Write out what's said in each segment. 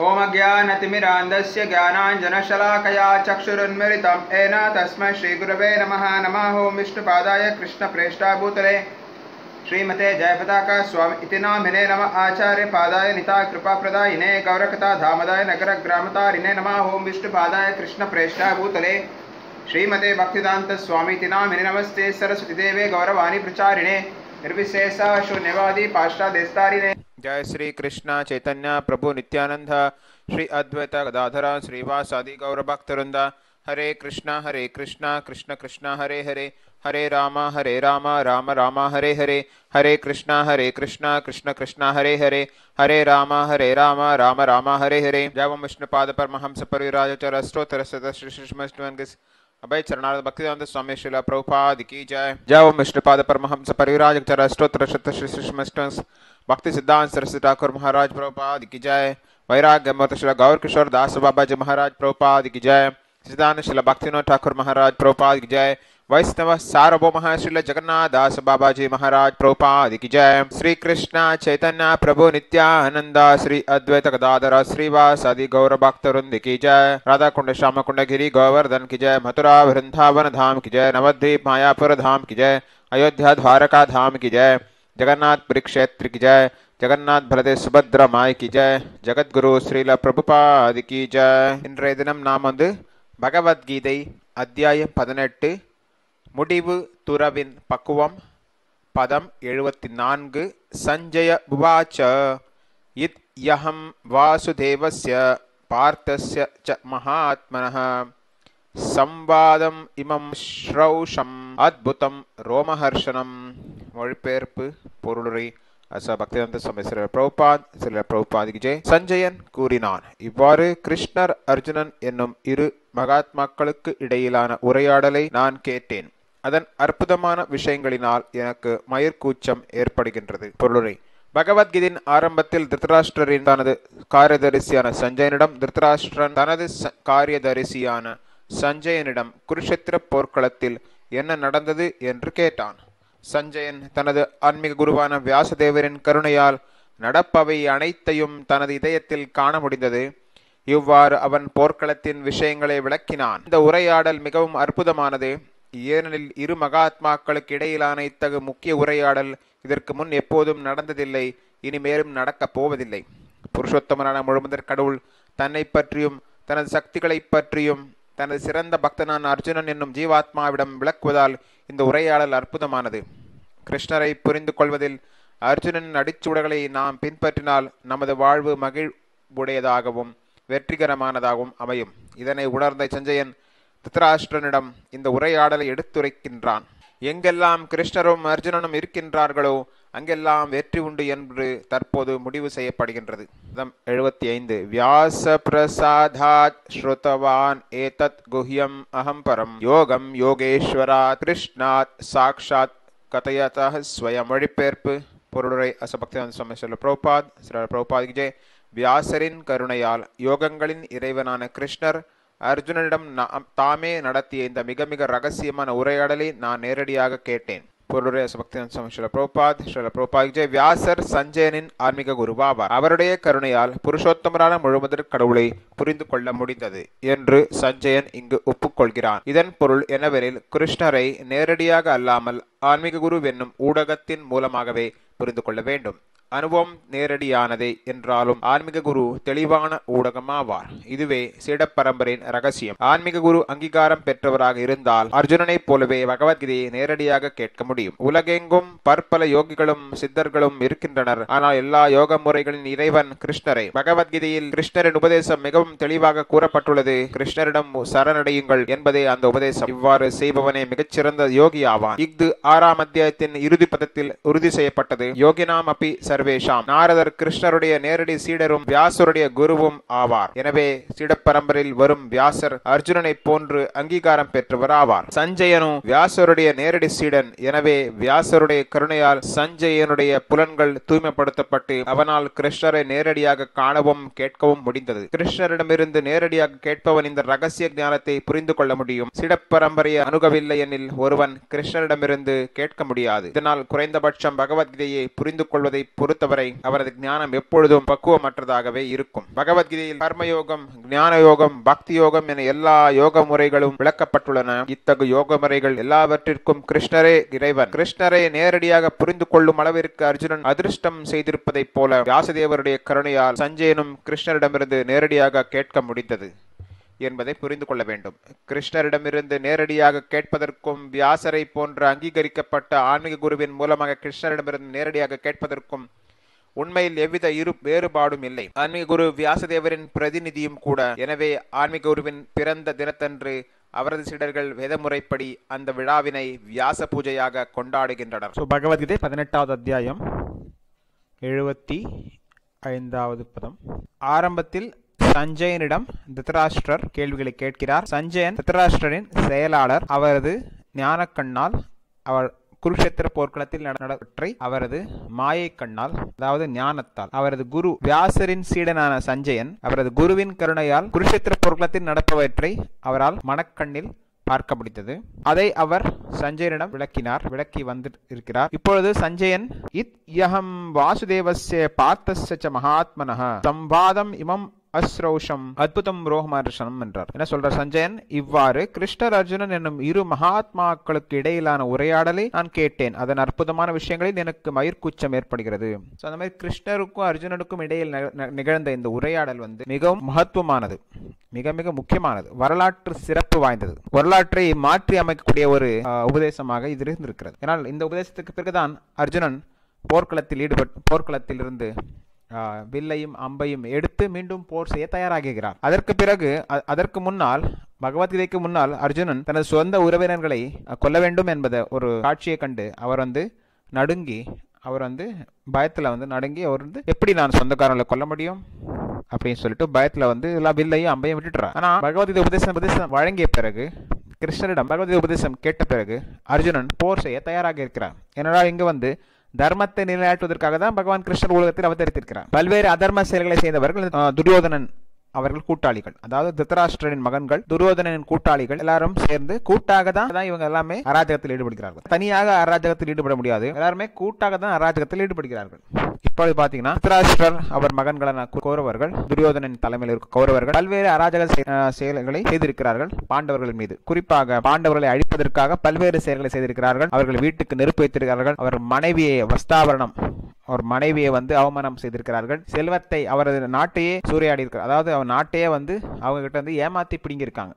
ओम ज्ञानतिमिरान्धस्य ज्ञानाञ्जनशलाकया चक्षुरुन्मिलितं येन तस्मै श्रीगुरवे नमः। नमः ओं विष्णुपादाय कृष्णप्रेष्ठाय भूतले श्रीमते जयपताका स्वामी इति नामिने नमः। आचार्यपादाय निताय कृपाप्रदायिने गौरकथा धामदाय नगरग्रामतारिणे नमः। ओं विष्णुपादाय कृष्णप्रेष्ठाय भूतले श्रीमते भक्तिदान्त स्वामी इति नामिने नमस्ते। सरस्वती देवे गौरवाणी प्रचारिणे निर्विशेष शून्यवादी पाष्टादेस्तारिणे। जय श्री कृष्ण चैतन्य प्रभु नित्यानंद श्री अद्वैत गदाधर श्रीवासादि गौर भक्तवृंद। हरे कृष्णा कृष्ण कृष्ण हरे हरे, हरे राम राम राम हरे हरे, हरे कृष्णा कृष्ण कृष्ण हरे हरे, हरे राम राम राम हरे हरे। जय ओम विष्णुपाद परमहंस परिव्राजक स्तोत्र श्री श्रीमद अभय चरणारविंद भक्तिवेदांत स्वामी श्रील प्रभुपाद की जय। जय ओम विष्णुपाद परमहंस परिव्राजक स्तोत्र श्री श्रीमद भक्ति सिद्धांत सरस्वती ठाकुर महाराज प्रभुपाद की जय। वैराग्य मूर्ति श्री गौर किशोर दास बाबा जी महाराज प्रभुपाद की जय। सिद्धांत श्री भक्तिविनोद ठाकुर महाराज प्रभुपाद की जय। वैष्णव सार्वभौम श्री जगन्नाथ दास बाबा जी महाराज प्रभुपाद की जय। श्री कृष्ण चैतन्य प्रभु नित्यानंद श्री अद्वैत गदाधर श्रीवासादि गौर भक्तवृंद की जय। राधा कुंड श्याम कुंड गिरी गोवर्धन की जय। मथुरा वृंदावन धाम की जय। नवद्वीप मायापुर धाम की जय। अयोध्या द्वारका धाम की जय। जगन्नाथपुरी क्षेत्र की जय। जगन्नाथ बलदेव सुभद्रा माई की जय। जगत गुरु श्रील प्रभुपाद की जय। இன்றைய தினம் நாம் பகவத்கீதை அத்தியாயம் 18 முடிவு துறவின் பக்குவம் பதம் 74. சஞ்சய உவாச்ச இத் யஹம் வாசுதேவஸ்ய பார்த்தஸ்ய ச மகாத்மனः சம்வாதம் இமம் ஸ்ரௌஷம் அத்புதம் ரோமஹர்ஷனம். மொழிபெயர்ப்பு பொருளுரை அச பக்திவேதாந்த சுவாமி ஸ்ரீல பிரபுபாத் ஸ்ரீல பிரபுபாத் கி ஜெய். சஞ்சயன் கூறினான், இவ்வாறு கிருஷ்ணர் அர்ஜுனன் என்னும் இரு மகாத்மாக்களுக்கு இடையிலான உரையாடலை நான் கேட்டேன். அதன் அற்புதமான விஷயங்களினால் எனக்கு மயிர்கூச்சம் ஏற்படுகின்றது. பொருளுரை. பகவத்கீதையின் ஆரம்பத்தில் திருதராஷ்டிரரின் தனது காரியதரிசியான சஞ்சயனிடம் திருதராஷ்டிரன் தனது காரியதரிசியான சஞ்சயனிடம் குருஷேத்திர போர்க்களத்தில் என்ன நடந்தது என்று கேட்டான். சஞ்சயன் தனது ஆன்மீக குருவான வியாசதேவரின் கருணையால் நடப்பவை அனைத்தையும் தனது இதயத்தில் காண முடிந்தது. இவ்வாறு அவன் போர்க்களத்தின் விஷயங்களை விளக்கினான். இந்த உரையாடல் மிகவும் அற்புதமானது. ஏனெனில் இரு மகாத்மாக்களுக்கு இடையிலான இத்தகு முக்கிய உரையாடல் இதற்கு முன் எப்போதும் நடந்ததில்லை, இனிமேலும் நடக்கப் போவதில்லை. புருஷோத்தமனான முழுமுதற் கடவுள் தன்னை பற்றியும் தனது சக்திகளை பற்றியும் தனது சிறந்த பக்தனான அர்ஜுனன் என்னும் ஜீவாத்மாவிடம் விளக்குவதால் இந்த உரையாடல் அற்புதமானது. கிருஷ்ணரை புரிந்து கொள்வதில் அர்ஜுனனின் அடிச்சுவடுகளை நாம் பின்பற்றினால் நமது வாழ்வு மகிழ்வுடையதாகவும் வெற்றிகரமானதாகவும் அமையும். இதனை உணர்ந்த சஞ்சயன் திருதராஷ்டிரனிடம் இந்த உரையாடலை எடுத்துரைக்கின்றான். எங்கெல்லாம் கிருஷ்ணரும் அர்ஜுனனும் இருக்கின்றார்களோ அங்கெல்லாம் வெற்றி உண்டு என்று தற்போது முடிவு செய்யப்படுகின்றது. 75. வியாச பிரசாதாத் ஸ்ருதவான் ஏதத் குஹ்யம் அஹம் பரம் யோகம் யோகேஸ்வராத் கிருஷ்ணாத் சாக்ஷாத் கதயதஹ ஸ்வயம். மொழிபெயர்ப்பு பொருளுரை அச பக்திவேதாந்த சுவாமி ஸ்ரீல பிரபுபாத் ஸ்ரீல பிரபுபாத் கி ஜெய். வியாசரின் கருணையால் யோகங்களின் இறைவனான கிருஷ்ணர் அர்ஜுனனிடம் தாமே நடத்திய இந்த மிக மிக ரகசியமான உரையாடலை நான் நேரடியாக கேட்டேன். பொருளுரை அச பக்திவேதாந்த சுவாமி ஸ்ரீல பிரபுபாத் ஸ்ரீல பிரபுபாத் கி ஜெய். வியாசர் சஞ்சயனின் ஆன்மீக குருவாவார். அவருடைய கருணையால் புருஷோத்தமரான முழுமுதற் கடவுளை புரிந்து கொள்ள முடிந்தது என்று சஞ்சயன் இங்கு ஒப்புக்கொள்கிறான். இதன் பொருள் என்னவெனில் கிருஷ்ணரை நேரடியாக அல்லாமல் ஆன்மீக குரு என்னும் ஊடகத்தின் மூலமாகவே புரிந்து கொள்ள வேண்டும். அனுபவம் நேரடியானதே என்றாலும் ஆன்மீக குரு தெளிவான ஊடகமாவார். இதுவே சீட பரம்பரையின் ரகசியம். ஆன்மீக குரு அங்கீகாரம் பெற்றவராக இருந்தால் அர்ஜுனனை போலவே பகவத்கீதையை நேரடியாக கேட்க முடியும். உலகெங்கும் பற்பல யோகிகளும் சித்தர்களும் இருக்கின்றனர். ஆனால் எல்லா யோக முறைகளின் இறைவன் கிருஷ்ணரை. பகவத்கீதையில் கிருஷ்ணரின் உபதேசம் மிகவும் தெளிவாக கூறப்பட்டுள்ளது. கிருஷ்ணரிடம் சரணடையுங்கள் என்பதே அந்த உபதேசம். இவ்வாறு செய்பவனே மிகச்சிறந்த யோகி ஆவான். இஃது 6ஆம் அத்தியாயத்தின் இறுதி பதத்தில் உறுதி செய்யப்பட்டது. யோகினாம் அப்பி சர்வேஷாம். நாரதர் கிருஷ்ணருடைய நேரடி சீடரும் வியாசருடைய குருவும் ஆவார். எனவே சீட பரம்பரையில் வரும் வியாசர் அர்ஜுனனை போன்று அங்கீகாரம் பெற்றவர் ஆவார். சஞ்சயனும் வியாசருடைய நேரடி சீடன். எனவே வியாசருடைய கருணையால் சஞ்சயனுடைய புலன்கள் தூய்மைப்படுத்தப்பட்டு அவனால் கிருஷ்ணரை நேரடியாக காணவும் கேட்கவும் முடிந்தது. கிருஷ்ணரிடமிருந்து நேரடியாக கேட்பவன் இந்த ரகசிய ஞானத்தை புரிந்து கொள்ள முடியும். சீட பரம்பரையை அணுகவில்லை எனில் ஒருவன் கிருஷ்ணரிடமிருந்து கேட்க முடியாது. இதனால் குறைந்தபட்சம் பகவத்கீதையை புரிந்து கொள்வதை பொறுத்தவரை அவரது ஞானம் எப்பொழுதும் பக்குவமற்றதாகவே இருக்கும். பகவத்கீதையில் கர்மயோகம், ஞான யோகம், பக்தி யோகம் என எல்லா யோக முறைகளும் விளக்கப்பட்டுள்ளன. இத்தகு யோக முறைகள் எல்லாவற்றிற்கும் கிருஷ்ணரே இறைவன். கிருஷ்ணரை நேரடியாக புரிந்து கொள்ளும் அளவிற்கு அர்ஜுனன் அதிர்ஷ்டம் செய்திருப்பதைப் போல வியாசதேவருடைய கருணையால் சஞ்சயனும் கிருஷ்ணரிடமிருந்து நேரடியாக கேட்க முடிந்தது என்பதை புரிந்து கொள்ள வேண்டும். கிருஷ்ணரிடமிருந்து நேரடியாக கேட்பதற்கும் வியாசரை போன்ற அங்கீகரிக்கப்பட்ட ஆன்மீக குருவின் மூலமாக கிருஷ்ணரிடமிருந்து நேரடியாக கேட்பதற்கும் உண்மையில் எவ்வித வேறுபாடும் இல்லை. ஆன்மீக குரு வியாசதேவரின் பிரதிநிதியும் கூட. எனவே ஆன்மீக குருவின் பிறந்த தினத்தன்று அவரது சீடர்கள் வேதமுறைப்படி அந்த விழாவினை வியாச பூஜையாக கொண்டாடுகின்றனர். பகவத்கீதை 18வது அத்தியாயம் 75வது பதம். ஆரம்பத்தில் சஞ்சயனிடம் திருதராஷ்டிரர் கேள்விகளை கேட்கிறார். சஞ்சயன் திருதராஷ்டிரரின் செயலாளர். அவரது ஞான கண்ணால் அவர் குருஷேத்திர போர்க்களத்தில் நடப்பவற்றை அவரது மாயை கண்ணால், அதாவது ஞானத்தால், அவரது குரு வியாசரின் சீடனான சஞ்சயன் அவரது குருவின் கருணையால் குருஷேத்திர போர்க்களத்தில் நடப்பவற்றை அவரால் மனக்கண்ணில் பார்க்க முடித்தது. அதை அவர் சஞ்சயனிடம் விளக்கி வந்து இருக்கிறார். இப்பொழுது சஞ்சயன் இத் யஹம் வாசுதேவஸ்ய பார்த்தஸ்ய மகாத்மனஹ சம்வாதம் இமம் அஸ்ரௌஷம் அத்புதம் ரோஹமர்ஷனம் என்றார். என்ன சொல்றார் சஞ்சயன்? இவ்வாறு கிருஷ்ணர் அர்ஜுனன் என்னும் இரு மகாத்மாக்களுக்கு இடையிலான உரையாடலை நான் கேட்டேன். அதன் அற்புதமான விஷயங்களில் எனக்கு மயிர்கூச்சம் ஏற்படுகிறது. அந்த மாதிரி கிருஷ்ணருக்கும் அர்ஜுனனுக்கும் இடையில் நிகழ்ந்த இந்த உரையாடல் மிகவும் மகத்துவமானது, மிக மிக முக்கியமானது, வரலாற்று சிறப்பு வாய்ந்தது, வரலாற்றை மாற்றி அமைக்கக்கூடிய ஒரு உபதேசமாக இது இருந்திருக்கிறது. ஏனால் இந்த உபதேசத்துக்கு பிறகுதான் அர்ஜுனன் போர்க்களத்தில் இருந்து வில்லையும் அம்பையும் எடுத்து மீண்டும் போர் செய்ய தயாராகிறார். அதற்கு முன்னால், பகவத்கீதைக்கு முன்னால் அர்ஜுனன் தனது சொந்த உறவினர்களை கொல்ல வேண்டும் என்பதை ஒரு காட்சியை கண்டு அவர் நடுங்கி, அவர் பயத்துல நடுங்கி, அவர் எப்படி நான் சொந்தக்காரங்களை கொல்ல முடியும் அப்படின்னு சொல்லிட்டு பயத்துல எல்லாம் வில்லையும் அம்பையும் விட்டுட்டுறார். ஆனா பகவத்கீதை உபதேசம் வழங்கிய பிறகு, கிருஷ்ணரிடம் பகவத்கீதை உபதேசம் கேட்ட பிறகு அர்ஜுனன் போர் செய்ய தயாராக இருக்கிறார். ஏனென்றால் இங்கு தர்மத்தை நிலைநாட்டுவதற்காக தான் பகவான் கிருஷ்ணர் உலகத்தில் அவதரித்திருக்கிறார். பல்வேறு அதர்ம செயல்களை செய்தவர்கள் துரியோதனன் அவர்கள் கூட்டாளிகள், அதாவது திருதராஷ்டிரனின் மகன்கள், துரியோதனின் கூட்டாளிகள் எல்லாரும் சேர்ந்து கூட்டாக தான் இவங்க எல்லாமே அராஜகத்தில் ஈடுபடுகிறார்கள். தனியாக அராஜகத்தில் ஈடுபட முடியாது, எல்லாருமே கூட்டாக தான் அராஜகத்தில் ஈடுபடுகிறார்கள். இப்பொழுது பாத்தீங்கன்னா திருதராஷ்டிரர் அவர் மகன்களான கௌரவர்கள், துரியோதனின் தலைமையில் இருக்கும் கௌரவர்கள் பல்வேறு அராஜக செயல்களை செய்திருக்கிறார்கள் பாண்டவர்கள் மீது. குறிப்பாக பாண்டவர்களை அழிப்பதற்காக பல்வேறு செயல்களை செய்திருக்கிறார்கள். அவர்கள் வீட்டுக்கு நெருப்பு வைத்திருக்கிறார்கள். அவர் மனைவியை வஸ்தாவரணம், அவர் மனைவியை அவமானம் செய்திருக்கிறார்கள். செல்வத்தை, அவரது நாட்டையே சூறையாடி இருக்கிறார். அதாவது அவர் நாட்டையே அவங்க கிட்ட ஏமாத்தி பிடிங்கிருக்காங்க.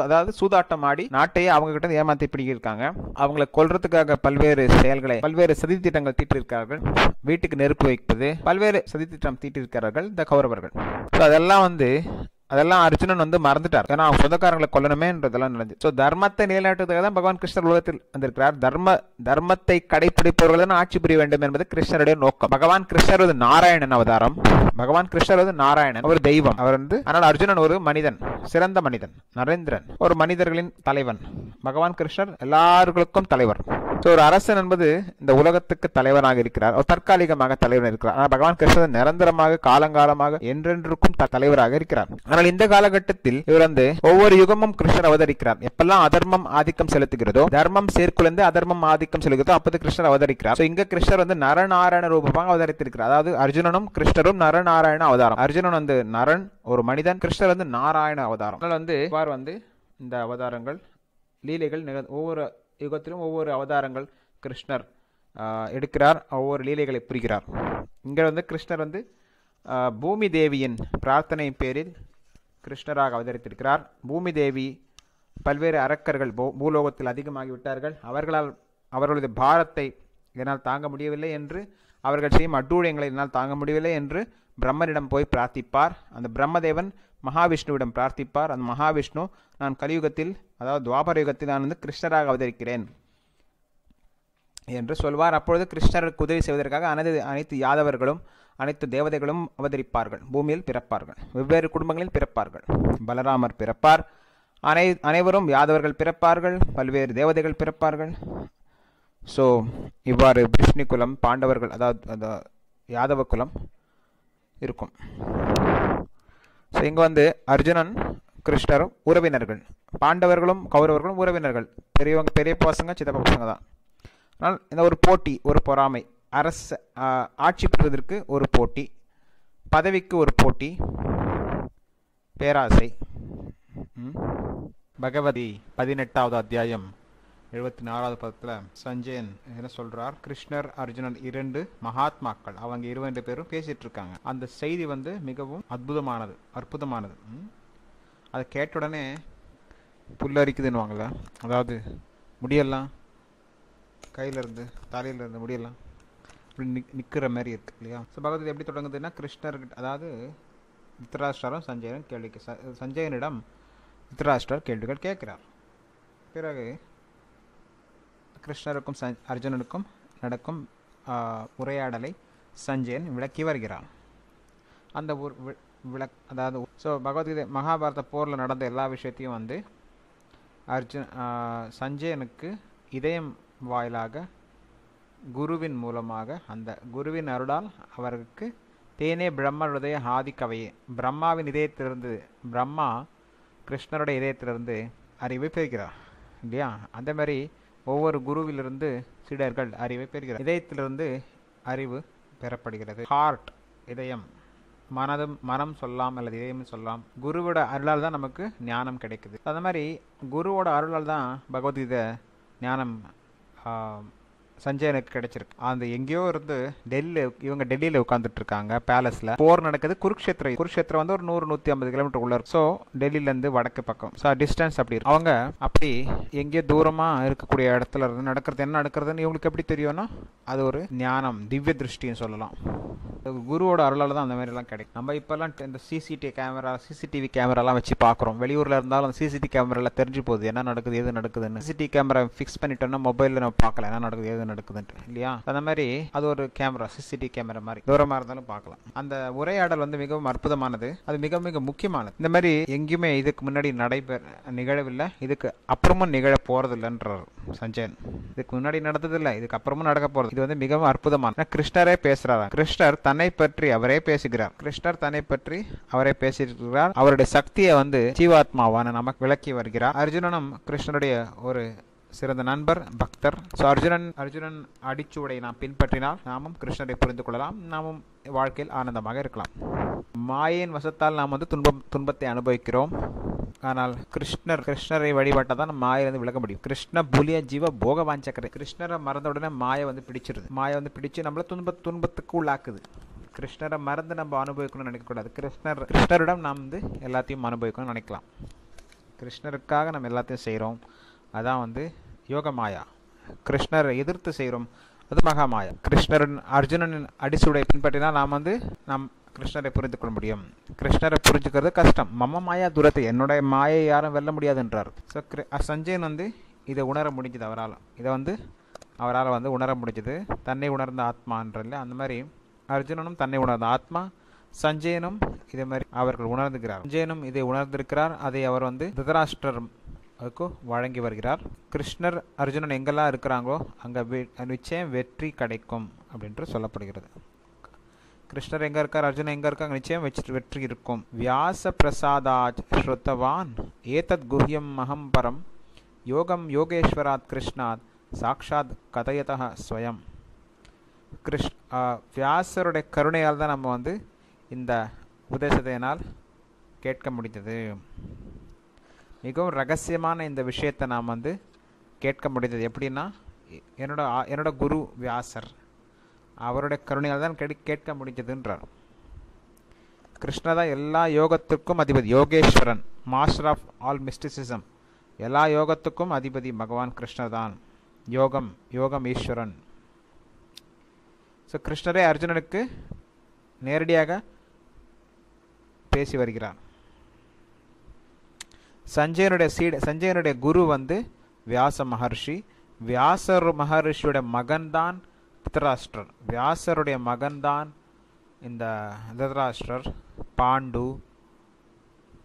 அதாவது சூதாட்டம் ஆடி நாட்டையே அவங்க கிட்ட ஏமாத்தி பிடிங்கிருக்காங்க. அவங்களை கொல்றதுக்காக பல்வேறு செயல்களை, பல்வேறு சதி திட்டங்கள் தீட்டிருக்கிறார்கள். வீட்டுக்கு நெருப்பு வைப்பது, பல்வேறு சதி திட்டம் தீட்டிருக்கிறார்கள் இந்த கௌரவர்கள். அதெல்லாம் அர்ஜுனன் மறந்துட்டார். ஏன்னா அவங்க சொந்தக்காரங்களை கொல்லணுமேன்றதெல்லாம் நடந்துச்சு. தர்மத்தை நிலைநாட்டுவதற்காக தான் பகவான் கிருஷ்ணர் உலகத்தில் வந்திருக்கிறார். தர்மத்தை கடைபிடிப்பவர்கள் தான் ஆட்சி புரிய வேண்டும் என்பது கிருஷ்ணருடைய நோக்கம். பகவான் கிருஷ்ணர் நாராயணன் அவதாரம். பகவான் கிருஷ்ணர் நாராயணன், ஒரு தெய்வம். அவர் ஆனால் அர்ஜுனன் ஒரு மனிதன், சிறந்த மனிதன், நரேந்திரன், ஒரு மனிதர்களின் தலைவன். பகவான் கிருஷ்ணர் எல்லாருக்கும் தலைவர். ஒரு அரசன் என்பது இந்த உலகத்துக்கு தலைவனாக இருக்கிறார், தற்காலிகமாக தலைவன் இருக்கிறார். ஆனால் பகவான் கிருஷ்ணர் நிரந்தரமாக, காலங்காலமாக, என்றென்றுக்கும் தலைவராக இருக்கிறார். ஆனால் இந்த காலகட்டத்தில் இவர் ஒவ்வொரு யுகமும் கிருஷ்ணர் அவதரிக்கிறார். எப்பெல்லாம் அதர்மம் ஆதிக்கம் செலுத்துகிறதோ, தர்மம் சேர்க்குள்ளந்து அதர்மம் ஆதிக்கம் செலுத்துகிறதோ அப்போது கிருஷ்ணர் அவதரிக்கிறார். இங்க கிருஷ்ணர் நரநாராயண ரூபமாக அவதரித்திருக்கிறார். அதாவது அர்ஜுனனும் கிருஷ்ணரும் நரநாராயண அவதாரம். அர்ஜுனன் நரன், ஒரு மனிதன். கிருஷ்ணர் நாராயண அவதாரம். இந்த அவதாரங்கள், லீலைகள் ஒவ்வொரு யுகத்திலும் ஒவ்வொரு அவதாரங்கள் கிருஷ்ணர் எடுக்கிறார், ஒவ்வொரு லீலைகளை புரிகிறார். இங்க கிருஷ்ணர் பூமி தேவியின் பிரார்த்தனை பேரில் கிருஷ்ணராக அவதரித்திருக்கிறார். பூமி தேவி, பல்வேறு அரக்கர்கள் பூலோகத்தில் அதிகமாகிவிட்டார்கள். அவர்களது பாரத்தை என்னால் தாங்க முடியவில்லை என்று, அவர்கள் செய்யும் அட்டூழியங்களை என்னால் தாங்க முடியவில்லை என்று பிரம்மனிடம் போய் பிரார்த்திப்பார். அந்த பிரம்மதேவன் மகாவிஷ்ணுவிடம் பிரார்த்திப்பார். அந்த மகாவிஷ்ணு, நான் கலியுகத்தில், அதாவது துவாபர யுகத்தில் நான் கிருஷ்ணராக அவதரிக்கிறேன் என்று சொல்வார். அப்பொழுது கிருஷ்ணருக்கு உதவி செய்வதற்காக அனைத்து யாதவர்களும் அனைத்து தேவதைகளும் அவதரிப்பார்கள், பூமியில் பிறப்பார்கள், வெவ்வேறு குடும்பங்களில் பிறப்பார்கள். பலராமர் பிறப்பார், அனைவரும் யாதவர்கள் பிறப்பார்கள், பல்வேறு தேவதைகள் பிறப்பார்கள். இவ்வாறு விஷ்ணு குலம், பாண்டவர்கள், அதாவது யாதவ குலம் இருக்கும். இங்க அர்ஜுனன் கிருஷ்ணரும் உறவினர்கள், பாண்டவர்களும் கௌரவர்களும் உறவினர்கள், பெரிய பசங்க சித்தப்ப பசங்க தான். ஆனால் இந்த ஒரு போட்டி, ஒரு பொறாமை, அரச ஆட்சி பெறுவதற்கு ஒரு போட்டி, பதவிக்கு ஒரு போட்டி, பேராசை. பகவதி 18வது அத்தியாயம் 74வது பதத்தில் சஞ்சயன் என்ன சொல்றார், கிருஷ்ணர் அர்ஜுனன் 2 மகாத்மாக்கள், அவங்க 2 பேரும் பேசிட்டு இருக்காங்க. அந்த செய்தி மிகவும் அற்புதமானது. அதை கேட்ட உடனே புல்லரிக்குதுன்னுவாங்கள்ல, அதாவது முடியெல்லாம் கையிலேருந்து தலையிலேருந்து முடியெல்லாம் இப்படி நிற்கிற மாதிரி இருக்கு இல்லையா. ஸோ பகவத்கீதை எப்படி தொடங்குதுன்னா, கிருஷ்ணர்கிட்ட, அதாவது திருதராஷ்டிரரும் சஞ்சயனிடம் திருதராஷ்டிரர் கேள்விகள் கேட்கிறார். பிறகு கிருஷ்ணருக்கும் அர்ஜுனனுக்கும் நடக்கும் உரையாடலை சஞ்சயன் விளக்கி வருகிறான். அந்த அதாவது ஸோ பகவத்கீதை மகாபாரத போரில் நடந்த எல்லா விஷயத்தையும் சஞ்சயனுக்கு இதயம் வாயிலாக குருவின் மூலமாக, அந்த குருவின் அருளால் அவருக்கு தேனே பிரம்ம ஹிருதய ஆதி கவையே, பிரம்மாவின் இதயத்திலிருந்து, பிரம்மா கிருஷ்ணருடைய இதயத்திலிருந்து அறிவை பெறுகிறார் இல்லையா. அந்த மாதிரி ஒவ்வொரு குருவிலிருந்து சீடர்கள் அறிவை பெறுகிறார். இதயத்திலிருந்து அறிவு பெறப்படுகிறது. ஹார்ட், இதயம், மனம் சொல்லலாம் அல்லது இதயம் சொல்லலாம். குருவோட அருளால் தான் நமக்கு ஞானம் கிடைக்குது. அந்த மாதிரி குருவோட அருளால் தான் பகவத்கீதை ஞானம் சஞ்சயனுக்கு கிடைச்சிருக்கு. அந்த எங்கேயோ இருந்து இவங்க டெல்லியில் உட்காந்துட்டு இருக்காங்க, பேலஸ்ல போர் நடக்குது. குருக்ஷேத்திரம் ஒரு 100-150 கிலோமீட்டர் உள்ள இருக்கும். ஸோ டெல்லியிலேருந்து வடக்கு பக்கம், ஸோ டிஸ்டன்ஸ் அப்படி இருக்கு. அவங்க அப்படி எங்கேயோ தூரமா இருக்கக்கூடிய இடத்துல இருந்து என்ன நடக்கிறதுன்னு இவங்களுக்கு எப்படி தெரியும்னா, அது ஒரு ஞானம், திவ்ய திருஷ்டின்னு சொல்லலாம். குருவோட அருளால் தான் அந்த மாதிரி எல்லாம் கிடைக்கும். நம்ம இப்பெல்லாம் இந்த சிசிடிவி கேமராலாம் வச்சு பார்க்குறோம். வெளியூர்ல இருந்தாலும் அந்த சிசிடிவி கேமரால தெரிஞ்சு போகுது என்ன நடக்குது, எது நடக்குதுன்னு. சிசிடிவி கேமரா ஃபிக்ஸ் பண்ணிட்டோம்னா மொபைலில் நம்ம பார்க்கலாம் என்ன நடக்குது, எது நடக்குதுன்ட்டு இல்லையா. அந்த மாதிரி அது ஒரு கேமரா, சிசிடிவி கேமரா மாதிரி தூரமா இருந்தாலும் பார்க்கலாம். அந்த உரையாடல் மிகவும் அற்புதமானது, அது மிக மிக முக்கியமானது. இந்த மாதிரி எங்கேயுமே இதுக்கு முன்னாடி நிகழவில்லை, இதுக்கு அப்புறமும் நிகழ போறது இல்லைன்றார் சஞ்சயன். இதுக்கு முன்னாடி நடந்ததில்லை, இதுக்கு அப்புறமும் நடக்க போறது. இது மிகவும் அற்புதமான. கிருஷ்ணரே பேசுறாரு. கிருஷ்ணர் தன்னை பற்றி அவரே பேசுகிறார். அவருடைய சக்தியை ஜீவாத்மாவான நமக்கு விளக்கி வருகிறார். அர்ஜுனனும் கிருஷ்ணருடைய ஒரு சிறந்த நண்பர், பக்தர். ஸோ அர்ஜுனன் அடிச்சுவடை நாம் பின்பற்றினால் நாமும் கிருஷ்ணரை புரிந்து கொள்ளலாம், நாமும் வாழ்க்கையில் ஆனந்தமாக இருக்கலாம். மாயின் வசத்தால் நாம் துன்பத்தை அனுபவிக்கிறோம். ஆனால் கிருஷ்ணரை வழிபாட்டை தான் மாயிலிருந்து விலக முடியும். கிருஷ்ண புலிய ஜீவ போக வாஞ்சக்கரை. கிருஷ்ணரை மறந்த உடனே மாயை பிடிச்சிருது. மாயை பிடிச்சு நம்மள துன்பத்துக்கு உள்ளாக்குது. கிருஷ்ணரை மறந்து நம்ம அனுபவிக்கணும்னு நினைக்கக்கூடாது. கிருஷ்ணரிடம் நாம் எல்லாத்தையும் அனுபவிக்கணும்னு நினைக்கலாம். கிருஷ்ணருக்காக நம்ம எல்லாத்தையும் செய்கிறோம், அதான் யோக மாயா. கிருஷ்ணரை எதிர்த்து செய்கிறோம், அது மகாமாயா. அர்ஜுனனின் அடிசுடை பின்பற்றினால் நாம் கிருஷ்ணரை புரிந்து கொள்ள முடியும். கிருஷ்ணரை புரிஞ்சுக்கிறது கஷ்டம். மம மாயா தூரத்தை, என்னுடைய மாயை யாரும் வெல்ல முடியாது என்றார். ஸோ சஞ்சயன் இதை உணர முடிஞ்சது அவரால் உணர முடிஞ்சது. தன்னை உணர்ந்த ஆத்மான்றல அந்த மாதிரி அர்ஜுனனும் தன்னை உணர்ந்த ஆத்மா, சஞ்சயனும் இதே மாதிரி அவர்கள் உணர்ந்துகிறார். சஞ்சயனும் இதை உணர்ந்திருக்கிறார். அதை அவர் திருதராஷ்டிரர் வழங்கி வருகிறார். கிருஷ்ணர் அர்ஜுனன் எங்கெல்லாம் இருக்கிறாங்களோ அங்கே நிச்சயம் வெற்றி கிடைக்கும் அப்படின்ட்டு சொல்லப்படுகிறது. கிருஷ்ணர் எங்க இருக்கார், அர்ஜுனன் எங்க இருக்காங்க, நிச்சயம் வெற்றி இருக்கும். வியாச பிரசாதாத் ஸ்ருத்தவான் ஏதத் குஹ்யம் மகம் பரம் யோகம் யோகேஸ்வராத் கிருஷ்ணாத் சாக்ஷாத் கதயதः ஸ்வயம். வியாசருடைய கருணையால் தான் நம்ம இந்த உபதேசத்தினால் கேட்க முடிந்தது. மிகவும் ரகசியமான இந்த விஷயத்தை நாம் கேட்க முடிந்தது. எப்படின்னா, என்னோட குரு வியாசர், அவருடைய கருணையால் தான் கேட்க முடிஞ்சதுன்றார். கிருஷ்ணர் தான் எல்லா யோகத்துக்கும் அதிபதி, Yogeshwaran, master of all mysticism. எல்லா யோகத்துக்கும் அதிபதி பகவான் கிருஷ்ணர் தான். யோகம் ஈஸ்வரன். ஸோ கிருஷ்ணரே அர்ஜுனனுக்கு நேரடியாக பேசி வருகிறார். சஞ்சயனுடைய குரு வியாச மகர்ஷி. வியாசர் மகர்ஷியோட மகன்தான் திருதராஷ்டிரர். வியாசருடைய மகன்தான் இந்த திருதராஷ்டிரர், பாண்டு,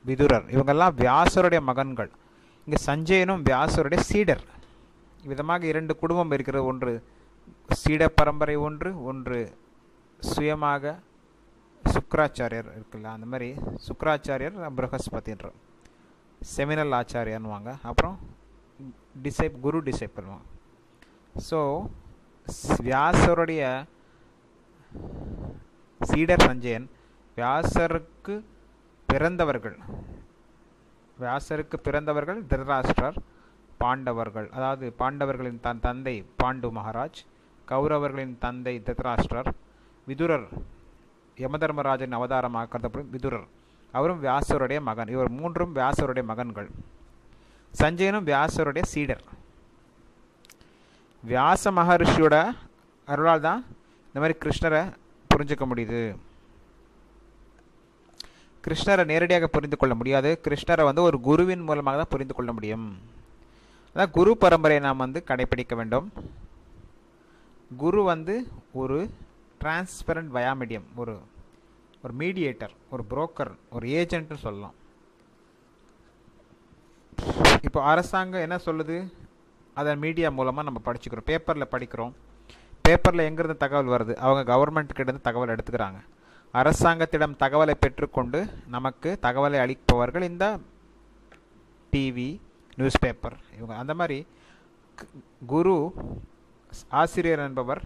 விதுரர். இவங்கெல்லாம் வியாசருடைய மகன்கள். இங்கே சஞ்சயனும் வியாசருடைய சீடர். விதமாக 2 குடும்பம் இருக்கிறது. ஒன்று சீட பரம்பரை, ஒன்று சுயமாக சுக்கராச்சாரியர் இருக்குல்ல, அந்த மாதிரி சுக்கராச்சாரியர் ப்ரஹஸ்பதின்ற செமினல் ஆச்சாரியன்வாங்க. அப்புறம் குரு டிசைப்பிள்வாங்க. ஸோ வியாசருடைய சீடர் சஞ்சயன். வியாசருக்கு பிறந்தவர்கள் திருதராஷ்டிரர், பாண்டவர்கள், அதாவது பாண்டவர்களின் தந்தை பாண்டு மகாராஜ், கௌரவர்களின் தந்தை திருதராஷ்டிரர், விதுரர் யமதர்மராஜன் அவதாரமாக கருதப்படும் விதுரர், அவரும் வியாசருடைய மகன். இவர் மூன்றும் வியாசருடைய மகன்கள். சஞ்சயனும் வியாசருடைய சீடர். வியாச மகர்ஷியோட அருளால் தான் இந்த மாதிரி கிருஷ்ணரை புரிஞ்சுக்க முடியுது. கிருஷ்ணரை நேரடியாக புரிந்து கொள்ள முடியாது. கிருஷ்ணரை ஒரு குருவின் மூலமாக தான் புரிந்து கொள்ள முடியும். அதான் குரு பரம்பரையை நாம் கடைபிடிக்க வேண்டும். குரு ஒரு டிரான்ஸ்பரண்ட் வயாமீடியம், ஒரு மீடியேட்டர், ஒரு புரோக்கர், ஒரு ஏஜென்ட்னு சொல்லலாம். இப்போ அரசாங்கம் என்ன சொல்லுது, அதை மீடியா மூலமாக நம்ம படிச்சுக்கிறோம், பேப்பரில் படிக்கிறோம். பேப்பரில் எங்கேருந்து தகவல் வருது, அவங்க கவர்மெண்ட்கிட்டேருந்து தகவல் எடுத்துக்கிறாங்க. அரசாங்கத்திடம் தகவலை பெற்றுக்கொண்டு நமக்கு தகவலை அளிப்பவர்கள் இந்த டிவி, நியூஸ் பேப்பர், இவங்க. அந்த மாதிரி குரு, ஆசிரியர் என்பவர்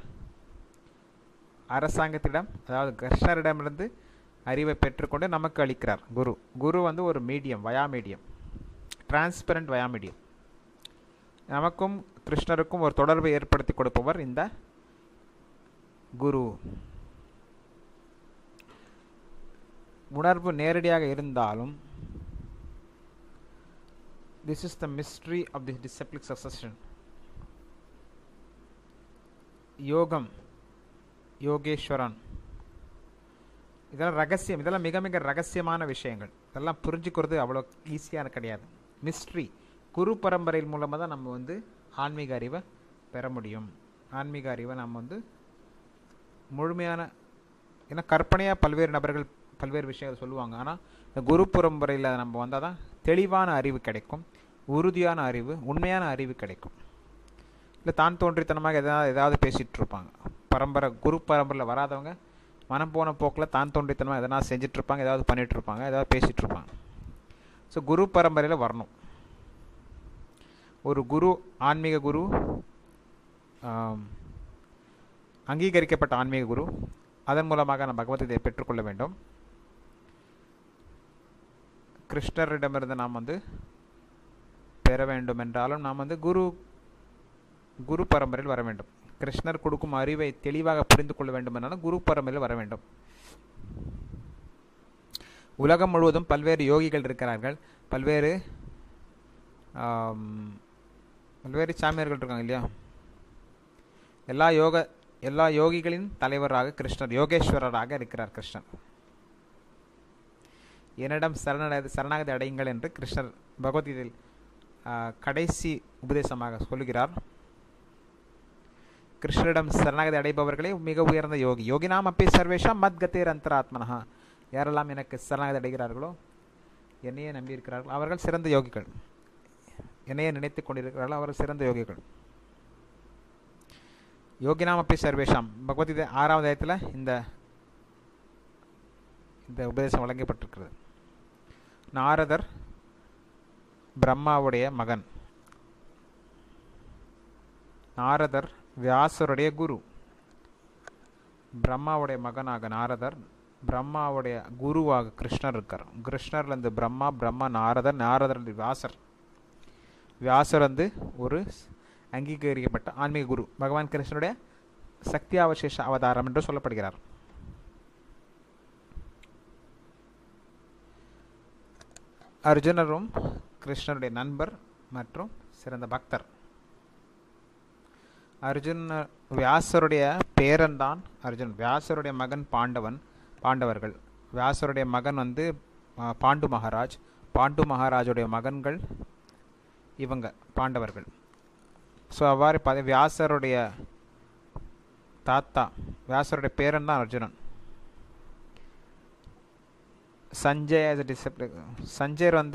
அரசாங்கத்திடம், அதாவது கிருஷ்ணரிடமிருந்து அறிவை பெற்றுக்கொண்டு நமக்கு அளிக்கிறார். குரு ஒரு மீடியம், வயாமீடியம், டிரான்ஸ்பரண்ட் வயாமீடியம். நமக்கும் கிருஷ்ணருக்கும் ஒரு தொடர்பை ஏற்படுத்தி கொடுப்பவர் இந்த குரு. உணர்வு நேரடியாக இருந்தாலும், this is the mystery of the disciplic succession. யோகம், யோகேஸ்வரன், இதெல்லாம் ரகசியம். இதெல்லாம் மிக மிக ரகசியமான விஷயங்கள். இதெல்லாம் புரிஞ்சுக்கிறது அவ்வளோ ஈஸியான கிடையாது. மிஸ்ட்ரி. குரு பரம்பரையின் மூலமாக தான் நம்ம ஆன்மீக அறிவை பெற முடியும். ஆன்மீக அறிவை நம்ம முழுமையான, ஏன்னா கற்பனையாக பல்வேறு நபர்கள் பல்வேறு விஷயங்கள் சொல்லுவாங்க. ஆனால் இந்த குரு பரம்பரையில் நம்ம வந்தால் தான் தெளிவான அறிவு கிடைக்கும், உறுதியான அறிவு, உண்மையான அறிவு கிடைக்கும். இல்லை தான் தோன்றித்தனமாக ஏதாவது பேசிகிட்டு இருப்பாங்க. குரு பரம்பரையில் வராதவங்க மனம் போன போக்கில் தான் தோன்றித்தனமாக எதனா செஞ்சிட்ருப்பாங்க, ஏதாவது பண்ணிகிட்ருப்பாங்க, ஏதாவது பேசிகிட்ருப்பாங்க. ஸோ குரு பரம்பரையில் வரணும். ஒரு குரு, ஆன்மீக குரு, அங்கீகரிக்கப்பட்ட ஆன்மீக குரு, அதன் மூலமாக நம்ம பகவத்கீதையை பெற்றுக்கொள்ள வேண்டும். கிருஷ்ணரிடமிருந்து நாம் பெற வேண்டும் என்றாலும் நாம் குரு பரம்பரையில் வர வேண்டும். கிருஷ்ணர் கொடுக்கும் அறிவை தெளிவாக புரிந்து கொள்ள வேண்டும் என்றாலும் குரு பரம்பரையில் வர வேண்டும். உலகம் முழுவதும் பல்வேறு யோகிகள் இருக்கிறார்கள், பல்வேறு சாமியார்கள் இருக்காங்க இல்லையா. எல்லா யோகிகளின் தலைவராக கிருஷ்ணர், யோகேஸ்வரராக இருக்கிறார் கிருஷ்ணர். என்னிடம் சரணாகதி அடையுங்கள் என்று கிருஷ்ணர் பகவத்கீதையில் கடைசி உபதேசமாக சொல்கிறார். கிருஷ்ணரிடம் சரணாகதி அடைபவர்களே மிக உயர்ந்த யோகி. யோகினாம் அப்பி சர்வேஷாம் மத்கதேர் அந்தராத்மனஹா. யாரெல்லாம் எனக்கு சரணாகதி அடைகிறார்களோ, என்னையே நம்பியிருக்கிறார்கள், அவர்கள் சிறந்த யோகிகள். என்னையே நினைத்து கொண்டிருக்கிறார்கள், அவர்கள் சிறந்த யோகிகள். யோகினாம் அப்பி சர்வேஷாம், பகவத்கீதை 6வது அத்தியாயத்தில் இந்த உபதேசம் வழங்கப்பட்டிருக்கிறது. நாரதர் பிரம்மாவுடைய மகன். நாரதர் வியாசருடைய குரு. பிரம்மாவுடைய மகனாக நாரதர், பிரம்மாவுடைய குருவாக கிருஷ்ணர் இருக்கார். கிருஷ்ணர்லேருந்து பிரம்மா நாரதர் வியாசர். வியாசர் ஒரு அங்கீகரிக்கப்பட்ட ஆன்மீக குரு, பகவான் கிருஷ்ணனுடைய சக்தியாவசேஷ அவதாரம் என்று சொல்லப்படுகிறார். அர்ஜுனரும் கிருஷ்ணருடைய நண்பர் மற்றும் சிறந்த பக்தர். வியாசருடைய பேரன் தான் அர்ஜுன். வியாசருடைய மகன் பாண்டவர்கள். வியாசருடைய மகன் பாண்டு மகாராஜ். பாண்டு மகாராஜுடைய மகன்கள் இவங்க பாண்டவர்கள். ஸோ அவ்வாறு வியாசருடைய தாத்தா, வியாசருடைய பேரன் தான் அர்ஜுனன். சஞ்சயர்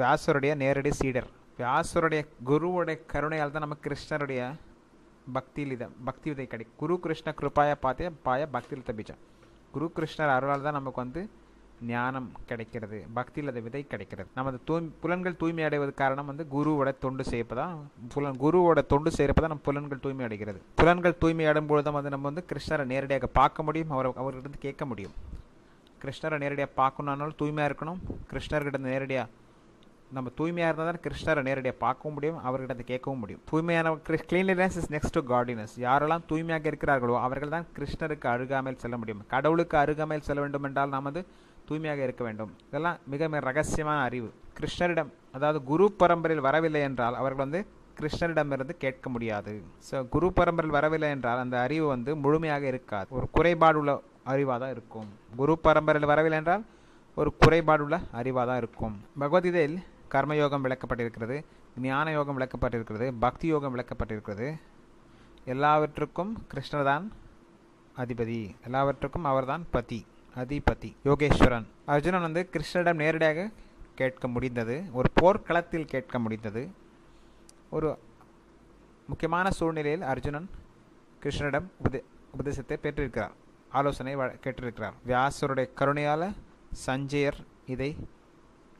வியாசருடைய நேரடி சீடர். வியாசருடைய குருவுடைய கருணையால் தான் நமக்கு கிருஷ்ணருடைய பக்தி விதை கிடைக்கும். குரு கிருஷ்ண கிருபாய பாய பக்தியில் தப்பிச்சான். குரு கிருஷ்ணர் அருளால் தான் நமக்கு ஞானம் கிடைக்கிறது, பக்தியில் அந்த விதை கிடைக்கிறது. நமது புலன்கள் தூய்மை அடைவது காரணம் வந்து குருவோட தொண்டு செய்யப்பதான். குருவோட தொண்டு செய்யறப்பதான் நம்ம புலன்கள் தூய்மை அடைகிறது. புலன்கள் தூய்மை அடையும் பொழுது வந்து நம்ம வந்து கிருஷ்ணரை நேரடியாக பார்க்க முடியும், அவர்கிட்ட கேட்க முடியும். கிருஷ்ணரை நேரடியாக பார்க்கணுன்னாலும் தூய்மையாக இருக்கணும். கிருஷ்ணர்கிட்ட நேரடியாக நம்ம தூய்மையாக இருந்தால் தான் கிருஷ்ணரை நேரடியாக பார்க்கவும் முடியும், அவர்கிட்ட கேட்கவும் முடியும். தூய்மையான cleanliness is next to godliness. யாரெல்லாம் தூய்மையாக இருக்கிறார்களோ அவர்கள் தான் கிருஷ்ணருக்கு அருகாமையில் செல்ல முடியும். கடவுளுக்கு அருகாமையில் செல்ல வேண்டும் என்றால் நாம் வந்து தூய்மையாக இருக்க வேண்டும். இதெல்லாம் மிக மிக ரகசியமான அறிவு. கிருஷ்ணரிடம், அதாவது குரு பரம்பரையில் வரவில்லை என்றால் அவர்கள் வந்து கிருஷ்ணரிடமிருந்து கேட்க முடியாது. ஸோ குரு பரம்பரையில் வரவில்லை என்றால் அந்த அறிவு வந்து முழுமையாக இருக்காது, ஒரு குறைபாடுள்ள அறிவாக தான் இருக்கும். குரு பரம்பரையில் வரவில்லை என்றால் ஒரு குறைபாடுள்ள அறிவாக தான் இருக்கும். பகவத்கீதையில் கர்மயோகம் விளக்கப்பட்டிருக்கிறது, ஞான யோகம் விளக்கப்பட்டிருக்கிறது, பக்தி யோகம் விளக்கப்பட்டிருக்கிறது. எல்லாவற்றுக்கும் கிருஷ்ணர் தான் அதிபதி, எல்லாவற்றுக்கும் அவர்தான் பதி, அதிபதி, யோகேஸ்வரன். அர்ஜுனன் வந்து கிருஷ்ணரிடம் நேரடியாக கேட்க முடிந்தது, ஒரு போர்க்களத்தில் கேட்க முடிந்தது. ஒரு முக்கியமான சூழ்நிலையில் அர்ஜுனன் கிருஷ்ணரிடம் உபதேசத்தை பெற்றிருக்கிறார், ஆலோசனை கேட்டிருக்கிறார். வியாசருடைய கருணையால் சஞ்சயர் இதை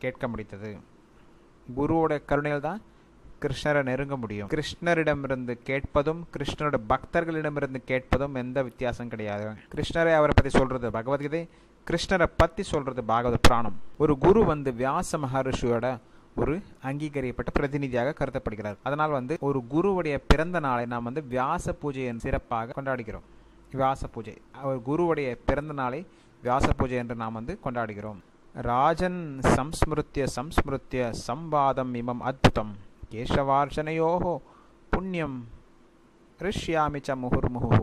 கேட்க முடித்தது. குருவோட கருணையில் தான் கிருஷ்ணரை நெருங்க முடியும். கிருஷ்ணரிடமிருந்து கேட்பதும் கிருஷ்ணரோட பக்தர்களிடமிருந்து கேட்பதும் எந்த வித்தியாசம் கிடையாது. கிருஷ்ணரை அவரை பற்றி சொல்றது பகவத்கீதை, கிருஷ்ணரை பற்றி சொல்றது பாகவத புராணம். ஒரு குரு வந்து வியாச மகரிஷியோட ஒரு அங்கீகரிக்கப்பட்ட பிரதிநிதியாக கருதப்படுகிறார். அதனால் வந்து ஒரு குருவுடைய பிறந்த நாளை நாம் வந்து வியாச பூஜையை சிறப்பாக கொண்டாடுகிறோம். வியாச பூஜை, ஒரு குருவுடைய பிறந்த நாளை வியாச பூஜை என்று நாம் வந்து கொண்டாடுகிறோம். ராஜன் சம்ஸ்மிருத்திய சம்ஸ்மிருத்திய சம்வாதம் இமம் அத்புதம் கேசவார்ச்சனையோஹோ புண்ணியம் ரிஷ்யாமி ச முகுர்முகு.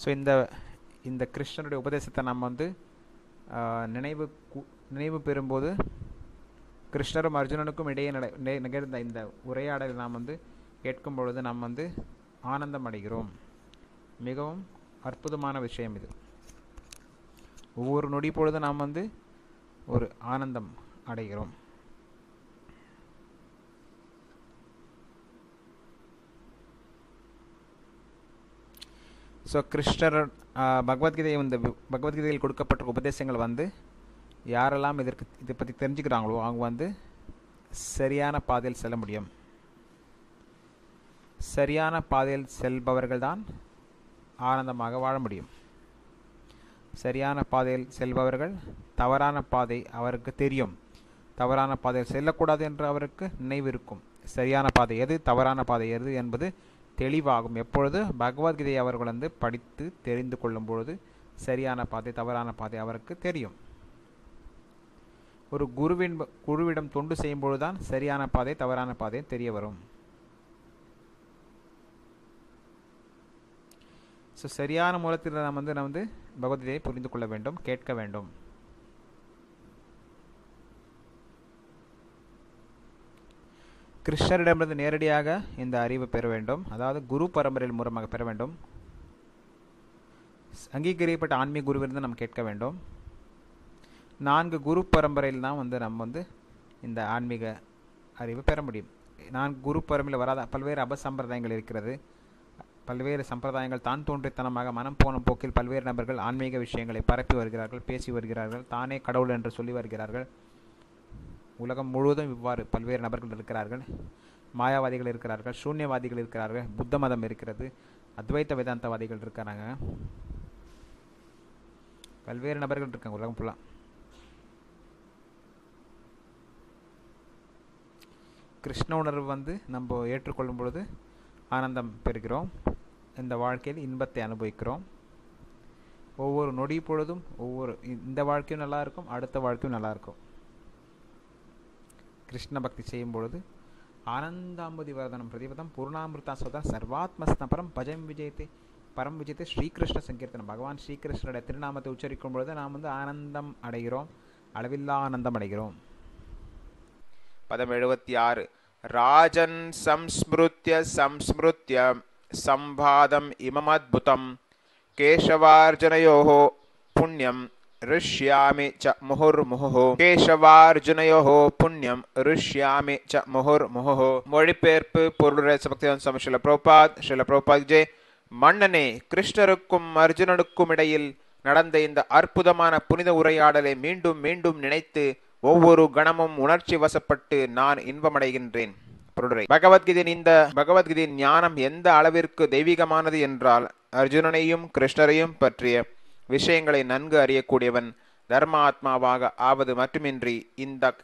ஸோ இந்த கிருஷ்ணனுடைய உபதேசத்தை நம்ம வந்து நினைவு பெறும்போது கிருஷ்ணரும் அர்ஜுனனுக்கும் இடையே நிகழ்ந்த இந்த உரையாடலை நாம் வந்து கேட்கும் பொழுது நாம் வந்து ஆனந்தம் அடைகிறோம். மிகவும் அற்புதமான விஷயம் இது. ஒவ்வொரு நொடி பொழுது நாம் வந்து ஒரு ஆனந்தம் அடைகிறோம். ஸோ கிருஷ்ணர் பகவத்கீதையில் கொடுக்கப்பட்ட உபதேசங்கள் வந்து யாரெல்லாம் இதை பற்றி தெரிஞ்சுக்கிறாங்களோ அவங்க வந்து சரியான பாதையில் செல்ல முடியும். சரியான பாதையில் செல்பவர்கள் தான் ஆனந்தமாக வாழ முடியும். சரியான பாதையில் செல்பவர்கள், தவறான பாதை அவருக்கு தெரியும், தவறான பாதையில் செல்லக்கூடாது என்று அவருக்கு நினைவு இருக்கும். சரியான பாதை எது, தவறான பாதை எது என்பது தெளிவாகும். எப்பொழுது பகவத்கீதை அவர்கள் வந்து படித்து தெரிந்து கொள்ளும் பொழுது சரியான பாதை தவறான பாதை அவருக்கு தெரியும். ஒரு குருவிடம் தொண்டு செய்யும் பொழுதுதான் சரியான பாதை தவறான பாதை தெரிய வரும். ஸோ சரியான மூலத்தில் நாம் வந்து பகவத்கீதையை புரிந்து கொள்ள வேண்டும், கேட்க வேண்டும். கிருஷ்ணரிடமிருந்து நேரடியாக இந்த அறிவை பெற வேண்டும், அதாவது குரு பரம்பரையில் மூலமாக பெற வேண்டும். அங்கீகரிக்கப்பட்ட ஆன்மீக குருவிலிருந்து நம்ம கேட்க வேண்டும். 4 குரு பரம்பரையில் தான் வந்து நம்ம வந்து இந்த ஆன்மீக அறிவை பெற முடியும். 4 குரு பரம்பரையில் வராத பல்வேறு அபசம்பிரதாயங்கள் இருக்கிறது. பல்வேறு சம்பிரதாயங்கள் தான் தோன்றித்தனமாக மனம் போன போக்கில் பல்வேறு நபர்கள் ஆன்மீக விஷயங்களை பரப்பி வருகிறார்கள், பேசி வருகிறார்கள், தானே கடவுள் என்று சொல்லி வருகிறார்கள். உலகம் முழுவதும் இவ்வாறு பல்வேறு நபர்கள் இருக்கிறார்கள். மாயாவாதிகள் இருக்கிறார்கள், சூன்யவாதிகள் இருக்கிறார்கள், புத்த மதம் இருக்கிறது, அத்வைத்த வேதாந்தவாதிகள் இருக்கிறாங்க. பல்வேறு நபர்கள் இருக்காங்க உலகம் ஃபுல்லாக. கிருஷ்ண உணர்வு வந்து நம்ம ஏற்றுக்கொள்ளும் பொழுது ஆனந்தம் பெறுகிறோம். இந்த வாழ்க்கையில் இன்பத்தை அனுபவிக்கிறோம். ஒவ்வொரு நொடி பொழுதும் இந்த வாழ்க்கையும் நல்லா இருக்கும், அடுத்த வாழ்க்கையும் நல்லா இருக்கும். கிருஷ்ண பக்தி செய்யும் பொழுது ஆனந்தாம்பதி வர்தனம் பிரதிபதம் பூர்ணாமிருதா சோதம் சர்வாத்மஸ்ன பரம் பஜம் விஜயத்தை பரம் விஜயத்தை ஸ்ரீகிருஷ்ண சங்கீர்த்தனம். பகவான் ஸ்ரீகிருஷ்ணனுடைய திருநாமத்தை உச்சரிக்கும் பொழுது நாம் வந்து ஆனந்தம் அடைகிறோம், அளவில்லா ஆனந்தம் அடைகிறோம். பதம் 76. ராஜன் சம்ஸ்மிருத்ய சம்ஸ்மிருத்ய சம்பாதம் இமமத்புதம் கேசவார்ஜுனயோஹோ புண்ணியம் ரிஷ்யாமி ச முகுர்முஹு. கேசவார்ஜுனயோஹோ புண்ணியம் ரிஷ்யாமி ச முகுர்முஹு. மொழிபெயர்ப்பு பொருளுரை பக்திவேதாந்த சுவாமி ஸ்ரீல பிரபுபாத் ஜெய். மன்னனே, கிருஷ்ணருக்கும் அர்ஜுனனுக்கும் இடையில் நடந்த இந்த அற்புதமான புனித உரையாடலை மீண்டும் மீண்டும் நினைத்து ஒவ்வொரு கணமும் உணர்ச்சி வசப்பட்டு நான் இன்பமடைகின்றேன். பகவத்கீதையின் இந்த பகவத்கீதையின் ஞானம் எந்த அளவிற்கு தெய்வீகமானது என்றால், அர்ஜுனனையும் கிருஷ்ணரையும் பற்றிய விஷயங்களை நன்கு அறியக்கூடியவன் தர்மாத்மாவாக ஆவது மட்டுமின்றி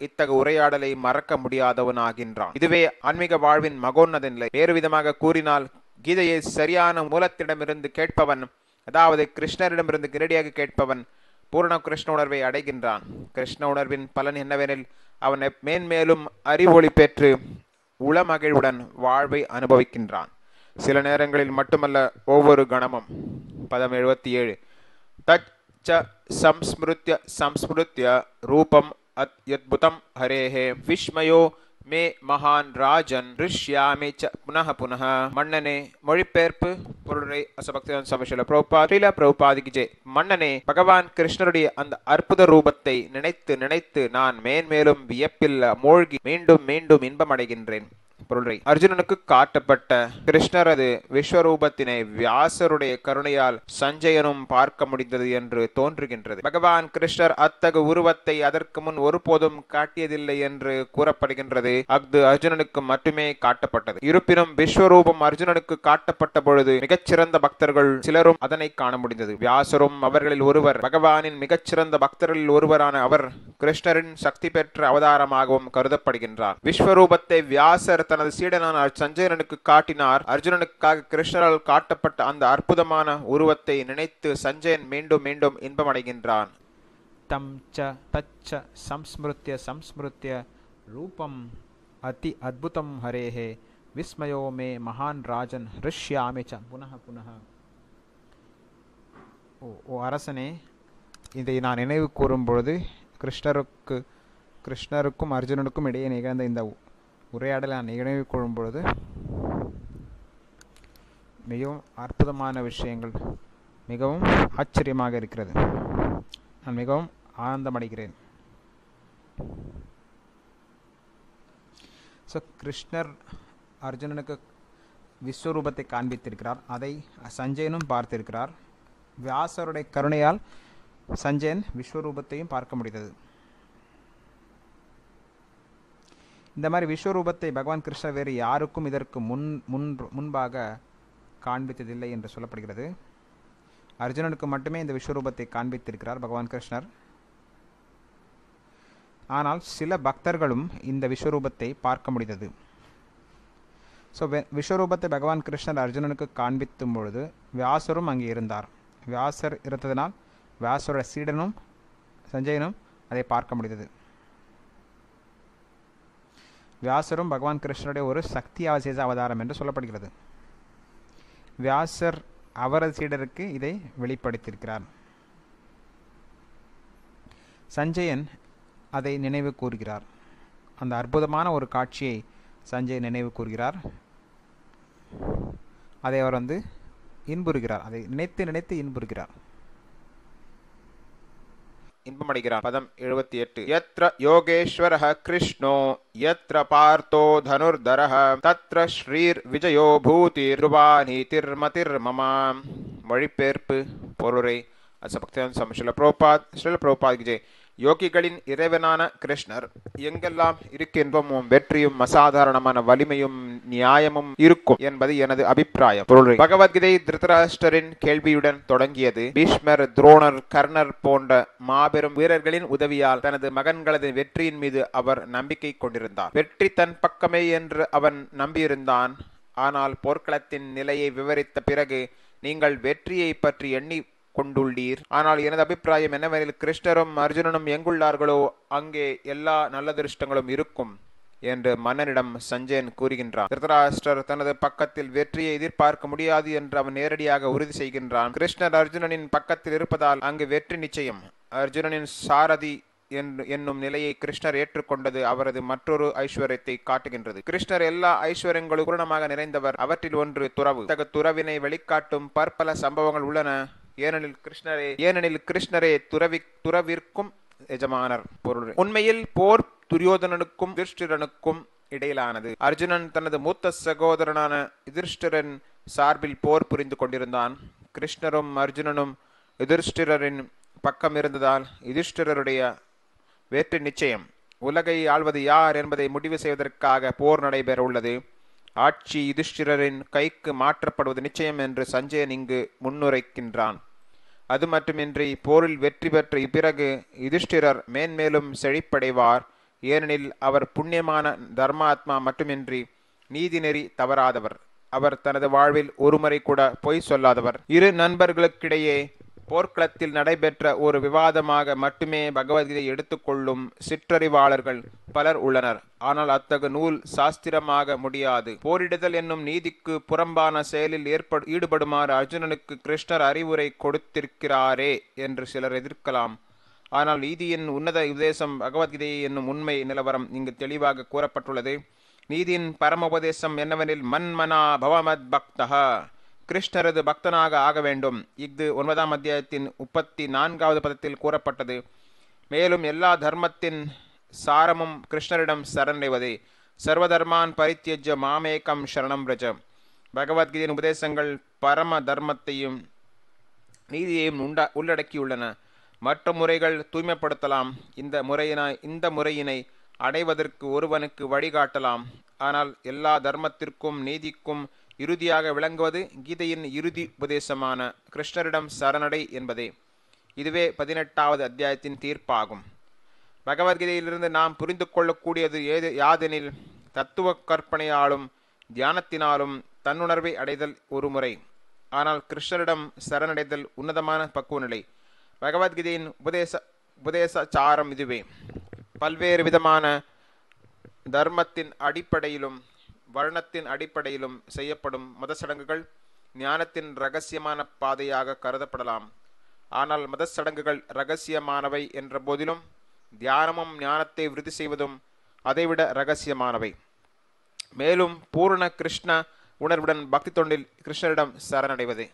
இத்தகைய உரையாடலை மறக்க முடியாதவன் ஆகின்றான். இதுவே ஆன்மீக வாழ்வின் மகோன்னத நிலை. வேறு விதமாக கூறினால், கீதையை சரியான மூலத்திடமிருந்து கேட்பவன், அதாவது கிருஷ்ணரிடமிருந்து நேரடியாக கேட்பவன் பூரண கிருஷ்ண உணர்வை அடைகின்றான். கிருஷ்ண உணர்வின் பலன் என்னவெனில், அவன் மேன்மேலும் அறிவொளி பெற்று உளமகிழ்வுடன் வாழ்வை அனுபவிக்கின்றான். சில நேரங்களில் மட்டுமல்ல, ஒவ்வொரு கணமும். பதம் 77. தச்ச சம்ஸ்மிருத்ய சம்ஸ்மிருத்ய ரூபம் அத்யத்புதம் ஹரேஹே விஸ்மயோ மே மகான் ராஜன் ரிஷ்யாமி ச புனஹ புனஹ. மன்னனே, மொழிபெயர்ப்பு பொருளை அசபக்திதான் சமேஷல பிரபுபாதிக்கு ஜெய். மன்னனே, பகவான் கிருஷ்ணருடைய அந்த அற்புத ரூபத்தை நினைத்து நினைத்து நான் மேன்மேலும் வியப்பில் மூழ்கி மீண்டும் மீண்டும் இன்பமடைகின்றேன். பொருளை அர்ஜுனனுக்கு காட்டப்பட்ட கிருஷ்ணரது விஸ்வரூபத்தினை வியாசருடைய கருணையால் சஞ்சயனும் பார்க்க முடிந்தது என்று தோன்றுகின்றது. பகவான் கிருஷ்ணர் அத்தகு உருவத்தை அதற்கு முன் ஒருபோதும் காட்டியதில்லை என்று கூறப்படுகின்றது. அஃது அர்ஜுனனுக்கு மட்டுமே காட்டப்பட்டது. இருப்பினும் விஸ்வரூபம் அர்ஜுனனுக்கு காட்டப்பட்ட பொழுது மிகச்சிறந்த பக்தர்கள் சிலரும் அதனை காண முடிந்தது. வியாசரும் அவர்களில் ஒருவர். பகவானின் மிகச்சிறந்த பக்தர்களில் ஒருவரான அவர் கிருஷ்ணரின் சக்தி பெற்ற அவதாரமாகவும் கருதப்படுகின்றார். விஸ்வரூபத்தை வியாசர் தனது சீடனான சஞ்சயனுக்கு காட்டினார். அர்ஜுனனுக்காக கிருஷ்ணரால் காட்டப்பட்ட அந்த அற்புதமான உருவத்தை நினைத்து சஞ்சயன் மீண்டும் மீண்டும் இன்பமடைகின்றான். தம் ச தச்ச சம்ஸ்மிருத்ய சம்ஸ்மிருத்ய ரூபம் அதி அத்புதம் ஹரேஹே விஸ்மயோ மே மகான் ராஜன் ரிஷ்யாமி ச புனஹ புனஹ. ஓ அரசனே, இதை நான் நினைவு கூறும் பொழுது கிருஷ்ணருக்கும் அர்ஜுனனுக்கும் இடையே நிகழ்ந்த இந்த உரையாடலை நான் நினைவு கூறும் பொழுது மிகவும் அற்புதமான விஷயங்கள், மிகவும் ஆச்சரியமாக இருக்கிறது. நான் மிகவும் ஆனந்தமடைகிறேன். ஸோ கிருஷ்ணர் அர்ஜுனனுக்கு விஸ்வரூபத்தை காண்பித்திருக்கிறார். அதை சஞ்சயனும் பார்த்திருக்கிறார். வியாசருடைய கருணையால் சஞ்சயன் விஸ்வரூபத்தையும் பார்க்க முடிந்தது. இந்த மாதிரி விஸ்வரூபத்தை பகவான் கிருஷ்ணர் வேறு யாருக்கும் இதற்கு முன்பாக காண்பித்ததில்லை என்று சொல்லப்படுகிறது. அர்ஜுனனுக்கு மட்டுமே இந்த விஸ்வரூபத்தை காண்பித்திருக்கிறார் பகவான் கிருஷ்ணர். ஆனால் சில பக்தர்களும் இந்த விஸ்வரூபத்தை பார்க்க முடிந்தது. ஸோ விஸ்வரூபத்தை பகவான் கிருஷ்ணர் அர்ஜுனனுக்கு காண்பித்தும் பொழுது வியாசரும் அங்கே இருந்தார். வியாசர் இருந்ததினால் வியாசரோட சீடனும் சஞ்சயனும் அதை பார்க்க முடிந்தது. வியாசரும் பகவான் கிருஷ்ணருடைய ஒரு சக்தி அவசேஷ அவதாரம் என்று சொல்லப்படுகிறது. வியாசர் அவரது சீடருக்கு இதை வெளிப்படுத்தியிருக்கிறார். சஞ்சயன் அதை நினைவு கூறுகிறார். அந்த அற்புதமான ஒரு காட்சியை சஞ்சயன் நினைவு கூறுகிறார். அதை அவர் இன்புறுகிறார். அதை நினைத்து நினைத்து இன்புறுகிறார், இன்பமடைகிறான். பதம் 78. யத்ர யோகேஸ்வரஹ கிருஷ்ணோ யத்ர பார்த்தோ தனுர்தரஹ தத்ர ஸ்ரீர் விஜயோ பூதிர் ருவாநீதிர் மதிர் மம. மொழிபெயர்ப்பு பொருளை அசபக்திதான் சமேஷல பிரபுபாத் ஜெய். யோகிகளின் இறைவனான கிருஷ்ணர் எங்கெல்லாம் இருக்கின்றோம் வெற்றியும் அசாதாரணமான வலிமையும் நியாயமும் இருக்கும் என்பது எனது அபிப்பிராயம். பகவத்கீதை திருதராஷ்டிரரின் கேள்வியுடன் தொடங்கியது. பீஷ்மர், துரோணர், கர்ணர் போன்ற மாபெரும் வீரர்களின் உதவியால் தனது மகன்களது வெற்றியின் மீது அவர் நம்பிக்கை கொண்டிருந்தார். வெற்றி தன் பக்கமே என்று அவன் நம்பியிருந்தான். ஆனால் போர்க்களத்தின் நிலையை விவரித்த பிறகு நீங்கள் வெற்றியை பற்றி எண்ணி கொண்டுள்ளீர். ஆனால் எனது அபிப்பிராயம் என்னவெனில், கிருஷ்ணரும் அர்ஜுனனும் எங்குள்ளார்களோ அங்கே எல்லா நல்லதிருஷ்டங்களும் இருக்கும் என்று மன்னனிடம் சஞ்சயன் கூறுகின்றான். திருதராஷ்டிரர் தனது பக்கத்தில் வெற்றியை எதிர்பார்க்க முடியாது என்று அவன் நேரடியாக உறுதி செய்கின்றான். கிருஷ்ணர் அர்ஜுனனின் பக்கத்தில் இருப்பதால் அங்கு வெற்றி நிச்சயம். அர்ஜுனனின் சாரதி என்னும் நிலையை கிருஷ்ணர் ஏற்றுக்கொண்டது அவரது மற்றொரு ஐஸ்வர்யத்தை காட்டுகின்றது. கிருஷ்ணர் எல்லா ஐஸ்வர்யங்களும் பூரணமாக நிறைந்தவர். அவற்றில் ஒன்று துறவு. துறவினை வெளிக்காட்டும் பற்பல சம்பவங்கள் உள்ளன. ஏனெனில் கிருஷ்ணரே துறவிற்கும் எஜமானர். பொருள் உண்மையில் போர் துரியோதனனுக்கும் யுதிஷ்டிரனுக்கும் இடையிலானது. அர்ஜுனன் தனது மூத்த சகோதரனான யுதிஷ்டிரன் சார்பில் போர் புரிந்து கொண்டிருந்தான். கிருஷ்ணரும் அர்ஜுனனும் யுதிஷ்டிரரின் பக்கம் இருந்ததால் யுதிஷ்டிரருடைய வெற்றி நிச்சயம். உலகை ஆள்வது யார் என்பதை முடிவு செய்வதற்காக போர் நடைபெற உள்ளது. ஆட்சி யுதிஷ்டிரரின் கைக்கு மாற்றப்படுவது நிச்சயம் என்று சஞ்சயன் இங்கு முன்னுரைக்கின்றான். அது மட்டுமின்றி போரில் வெற்றி பெற்ற பிறகு யுதிஷ்டிரர் மேன்மேலும் செழிப்படைவார். ஏனெனில் அவர் புண்ணியமான தர்மாத்மா மட்டுமின்றி நீதிநெறி தவறாதவர். அவர் தனது வாழ்வில் ஒருமுறை கூட பொய் சொல்லாதவர். இரு நண்பர்களுக்கிடையே போர்க்களத்தில் நடைபெற்ற ஒரு விவாதமாக மட்டுமே பகவத்கீதை எடுத்துக்கொள்ளும் சிற்றறிவாளர்கள் பலர் உள்ளனர். ஆனால் அத்தகு நூல் சாஸ்திரமாக முடியாது. போரிடுதல் என்னும் நீதிக்கு புறம்பான செயலில் ஈடுபடுமாறு அர்ஜுனனுக்கு கிருஷ்ணர் அறிவுரை கொடுத்திருக்கிறாரே என்று சிலர் எதிர்க்கலாம். ஆனால் நீதியின் உன்னத உபதேசம் பகவத்கீதை என்னும் உண்மை நிலவரம் இங்கு தெளிவாக கூறப்பட்டுள்ளது. நீதியின் பரம உபதேசம் என்னவெனில் மன்மனா பவமத் பக்தஹா, கிருஷ்ணரது பக்தனாக ஆக வேண்டும். இது 9ஆம் அத்தியாயத்தின் 34வது பதத்தில் கூறப்பட்டது. மேலும் எல்லா தர்மத்தின் சாரமும் கிருஷ்ணரிடம் சரணடைவதே. சர்வதர்மான் பரித்யஜ்ய மாமேகம் சரணம் ரஜ. பகவத்கீதையின் உபதேசங்கள் பரம தர்மத்தையும் நீதியையும் உள்ளடக்கியுள்ளன. மற்ற முறைகள் தூய்மைப்படுத்தலாம். இந்த முறையினை அடைவதற்கு ஒருவனுக்கு வழிகாட்டலாம். ஆனால் எல்லா தர்மத்திற்கும் நீதிக்கும் இறுதியாக விளங்குவது கீதையின் இறுதி உபதேசமான கிருஷ்ணரிடம் சரணடை என்பதே. இதுவே 18வது அத்தியாயத்தின் தீர்ப்பாகும். பகவத்கீதையிலிருந்து நாம் புரிந்து கொள்ளக்கூடியது யாதெனில், தத்துவ கற்பனையாலும் தியானத்தினாலும் தன்னுணர்வை அடைதல் ஒரு முறை. ஆனால் கிருஷ்ணரிடம் சரணடைதல் உன்னதமான பக்குவ நிலை. பகவத்கீதையின் உபதேசாச்சாரம் இதுவே. பல்வேறு விதமான தர்மத்தின் அடிப்படையிலும் வர்ணத்தின் அடிப்படையிலும் செய்யப்படும் மத சடங்குகள் ஞானத்தின் இரகசியமான பாதையாக கருதப்படலாம். ஆனால் மத சடங்குகள் இரகசியமானவை என்ற போதிலும் தியானமும் ஞானத்தை விருத்தி செய்வதும் அதைவிட இரகசியமானவை. மேலும் பூர்ண கிருஷ்ண உணர்வுடன் பக்தி தொண்டில் கிருஷ்ணரிடம் சரணடைவது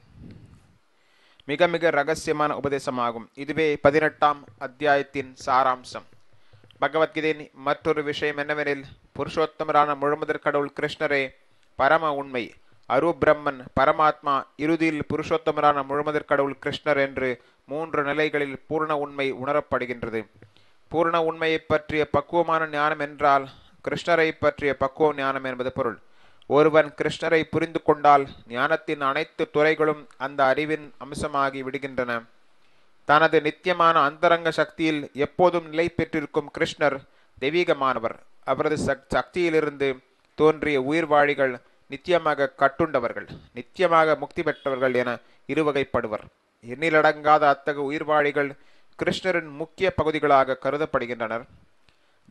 மிக மிக இரகசியமான உபதேசமாகும். இதுவே 18ஆம் அத்தியாயத்தின் சாராம்சம். பகவத்கீதையின் மற்றொரு விஷயம் என்னவெனில், புருஷோத்தமரான முழுமுதற் கடவுள் கிருஷ்ணரே பரம உண்மை. அருபிரம்மன் பரமாத்மா, இறுதியில் புருஷோத்தமரான முழுமுதற் கடவுள் கிருஷ்ணர் என்று 3 நிலைகளில் பூர்ண உண்மை உணரப்படுகின்றது. பூர்ண உண்மையை பற்றிய பக்குவமான ஞானம் என்றால் கிருஷ்ணரை பற்றிய பக்குவ ஞானம் என்பது பொருள். ஒருவன் கிருஷ்ணரை புரிந்து கொண்டால் ஞானத்தின் அனைத்து துறைகளும் அந்த அறிவின் அம்சமாகி விடுகின்றன. தனது நித்தியமான அந்தரங்க சக்தியில் எப்போதும் நிலை பெற்றிருக்கும் கிருஷ்ணர் தெய்வீகமானவர். அவரது சக்தியிலிருந்து தோன்றிய உயிர்வாழிகள் நித்தியமாக கட்டுண்டவர்கள், நித்தியமாக முக்தி பெற்றவர்கள் என இருவகைப்படுவர். எண்ணிலடங்காத அத்தகு உயிர்வாழிகள் கிருஷ்ணரின் முக்கிய பகுதிகளாக கருதப்படுகின்றனர்.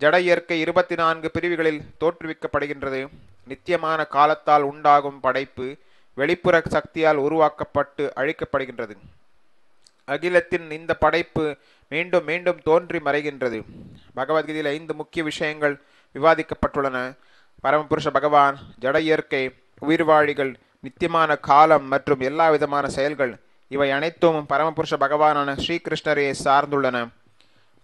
ஜட இயற்கை 24 பிரிவுகளில் தோற்றுவிக்கப்படுகின்றது. நித்தியமான காலத்தால் உண்டாகும் படைப்பு வெளிப்புற சக்தியால் உருவாக்கப்பட்டு அழிக்கப்படுகின்றது. அகிலத்தின் இந்த படைப்பு மீண்டும் மீண்டும் தோன்றி மறைகின்றது. பகவத்கீதையில் 5 முக்கிய விஷயங்கள் விவாதிக்கப்பட்டுள்ளன. பரமபுருஷ பகவான், ஜட இயற்கை, உயிர்வாழிகள், நித்தியமான காலம் மற்றும் எல்லா விதமான செயல்கள், இவை அனைத்தும் பரமபுருஷ பகவானான ஸ்ரீகிருஷ்ணரையே சார்ந்துள்ளன.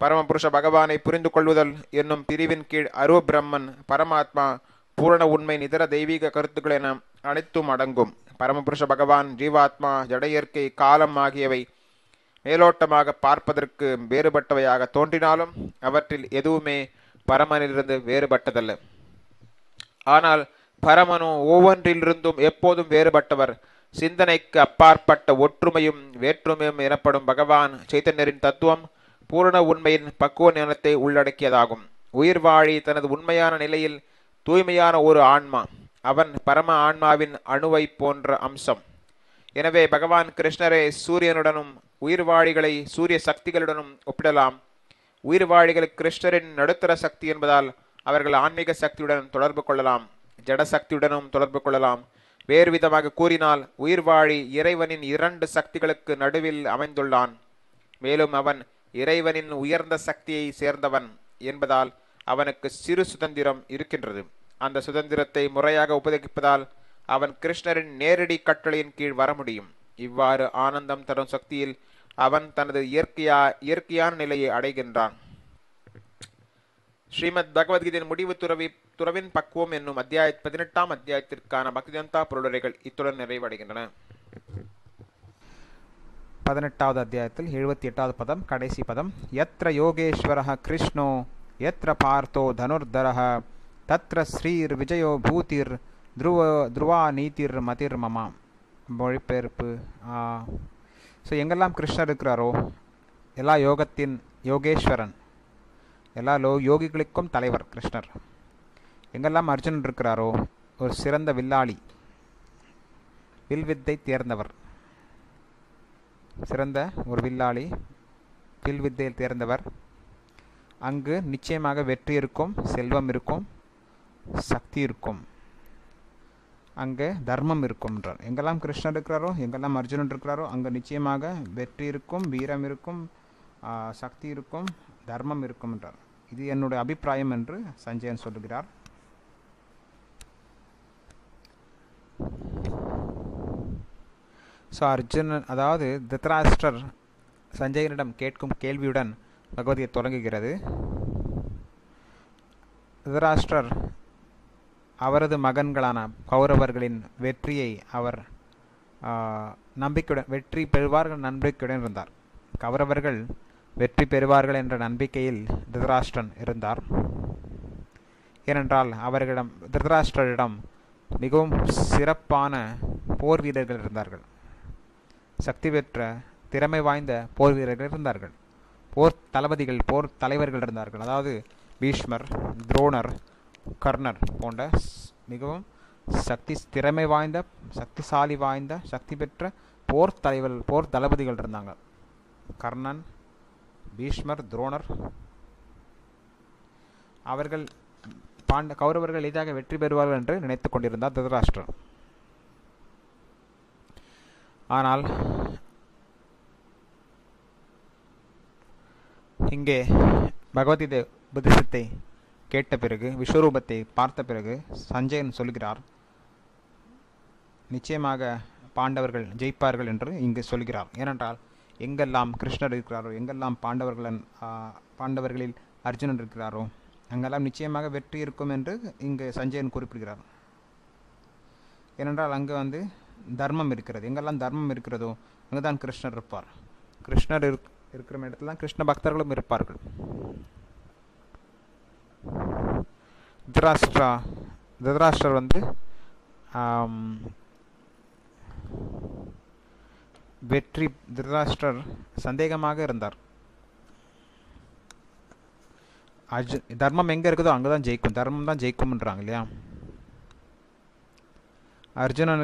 பரமபுருஷ பகவானை புரிந்து கொள்ளுதல் என்னும் பிரிவின் கீழ் அருவ பிரம்மன், பரமாத்மா, பூரண உண்மை, நிதர தெய்வீக கருத்துக்கள் என அனைத்தும் அடங்கும். பரமபுருஷ பகவான், ஜீவாத்மா, ஜட இயற்கை, காலம் ஆகியவை மேலோட்டமாக பார்ப்பதற்கு வேறுபட்டவையாக தோன்றினாலும் அவற்றில் எதுவுமே பரமனிலிருந்து வேறுபட்டதல்ல. ஆனால் பரமனோ ஒவ்வொன்றிலிருந்தும் எப்போதும் வேறுபட்டவர். சிந்தனைக்கு அப்பாற்பட்ட ஒற்றுமையும் வேற்றுமையும் எனப்படும் பகவான் சைத்தன்யரின் தத்துவம் பூரண உண்மையின் பக்குவ ஞானத்தை உள்ளடக்கியதாகும். உயிர்வாழி தனது உண்மையான நிலையில் தூய்மையான ஒரு ஆன்மா. அவன் பரம ஆன்மாவின் அணுவை போன்ற அம்சம். எனவே பகவான் கிருஷ்ணரை சூரியனுடனும் உயிர்வாழிகளை சூரிய சக்திகளுடனும் ஒப்பிடலாம். உயிர்வாழிகள் கிருஷ்ணரின் நடுத்தர சக்தி என்பதால் அவர்கள் ஆன்மீக சக்தியுடன் தொடர்பு கொள்ளலாம், ஜட சக்தியுடனும் தொடர்பு கொள்ளலாம். வேறு விதமாக கூறினால், உயிர்வாழி இறைவனின் 2 சக்திகளுக்கு நடுவில் அமைந்துள்ளான். மேலும் அவன் இறைவனின் உயர்ந்த சக்தியை சேர்ந்தவன் என்பதால் அவனுக்கு சிறு சுதந்திரம் இருக்கின்றது. அந்த சுதந்திரத்தை முறையாக உபயோகிப்பதால் அவன் கிருஷ்ணரின் நேரடி கட்டளையின் கீழ் வர முடியும். இவ்வாறு ஆனந்தம் தரும் சக்தியில் அவன் தனது இயற்கையான நிலையை அடைகின்றான். ஸ்ரீமத் பகவத்கீதையின் முடிவு துறவின் பக்குவம் என்னும் 18ஆம் அத்தியாயத்திற்கான பக்திவேதாந்தா பொருளுரைகள் இத்துடன் நிறைவடைகின்றன. 18வது அத்தியாயத்தில் 78வது பதம் கடைசி பதம். யத்ர யோகேஸ்வரः கிருஷ்ணோ யத்ர பார்த்தோ தனுர்தரः தத்ர ஸ்ரீர் விஜயோ பூதிர் துருவா நீதிர் மதிர் மமா. மொழிபெயர்ப்பு. ஸோ எங்கெல்லாம் கிருஷ்ணர் இருக்கிறாரோ, எல்லா யோகத்தின் யோகேஸ்வரன், எல்லா யோகிகளுக்கும் தலைவர் கிருஷ்ணர். எங்கெல்லாம் அர்ஜுனன் இருக்கிறாரோ, ஒரு சிறந்த வில்லாளி, வில்வித்தை தேர்ந்தவர், சிறந்த ஒரு வில்லாளி, வில்வித்தையில் தேர்ந்தவர். அங்கு நிச்சயமாக வெற்றி இருக்கும், செல்வம் இருக்கும், சக்தி இருக்கும், அங்கே தர்மம் இருக்கும் என்றார். எங்கெல்லாம் கிருஷ்ணர் இருக்கிறாரோ, எங்கெல்லாம் அர்ஜுனன் இருக்கிறாரோ, அங்கே நிச்சயமாக வெற்றி இருக்கும், வீரம் இருக்கும், சக்தி இருக்கும், தர்மம் இருக்கும் என்றார். இது என்னுடைய அபிப்பிராயம் என்று சஞ்சயன் சொல்லுகிறார். ஸோ அர்ஜுனன், அதாவது திருதராஷ்டிரர் சஞ்சயனிடம் கேட்கும் கேள்வியுடன் பகவத்கீதை தொடங்குகிறது. திருதராஷ்டிரர் அவரது மகன்களான கௌரவர்களின் வெற்றியை அவர் நம்பிக்கையுடன், வெற்றி பெறுவார்கள் நம்பிக்கையுடன் இருந்தார். கௌரவர்கள் வெற்றி பெறுவார்கள் என்ற நம்பிக்கையில் திருதராஷ்டிரன் இருந்தார். ஏனென்றால் திருதராஷ்டிரரிடம் மிகவும் சிறப்பான போர் வீரர்கள் இருந்தார்கள், சக்தி பெற்ற திறமை வாய்ந்த போர் வீரர்கள் இருந்தார்கள், போர் தளபதிகள், போர் தலைவர்கள் இருந்தார்கள். அதாவது பீஷ்மர், துரோணர், கர்ணர் போன்ற மிகவும் திறமை வாய்ந்த, சக்திசாலி வாய்ந்த, சக்தி பெற்ற போர் தலைவர்கள், போர் தளபதிகள் இருந்தாங்க. கர்ணன், பீஷ்மர், துரோணர். அவர்கள் கௌரவர்கள் எளிதாக வெற்றி பெறுவார்கள் என்று நினைத்து கொண்டிருந்தார் திருதராஷ்டிரர். ஆனால் இங்கே பகவத்கீதை உபதேசத்தை கேட்ட பிறகு, விஸ்வரூபத்தை பார்த்த பிறகு சஞ்சயன் சொல்கிறார், நிச்சயமாக பாண்டவர்கள் ஜெயிப்பார்கள் என்று இங்கு சொல்கிறார். ஏனென்றால் எங்கெல்லாம் கிருஷ்ணர் இருக்கிறாரோ, எங்கெல்லாம் பாண்டவர்களில் அர்ஜுனன் இருக்கிறாரோ, அங்கெல்லாம் நிச்சயமாக வெற்றி இருக்கும் என்று இங்கு சஞ்சயன் குறிப்பிடுகிறார். ஏனென்றால் அங்கு தர்மம் இருக்கிறது. எங்கெல்லாம் தர்மம் இருக்கிறதோ அங்குதான் கிருஷ்ணர் இருப்பார். கிருஷ்ணர் இருக்கிற இடத்துல தான் கிருஷ்ண பக்தர்களும் இருப்பார்கள். திருதராஷ்டிரர் திருதராஷ்டிரர் சந்தேகமாக இருந்தார். தர்மம் எங்க இருக்குதோ அங்கதான் ஜெயிக்கும், தர்மம் தான் ஜெயிக்கும்ன்றாங்க இல்லையா. அர்ஜுனன்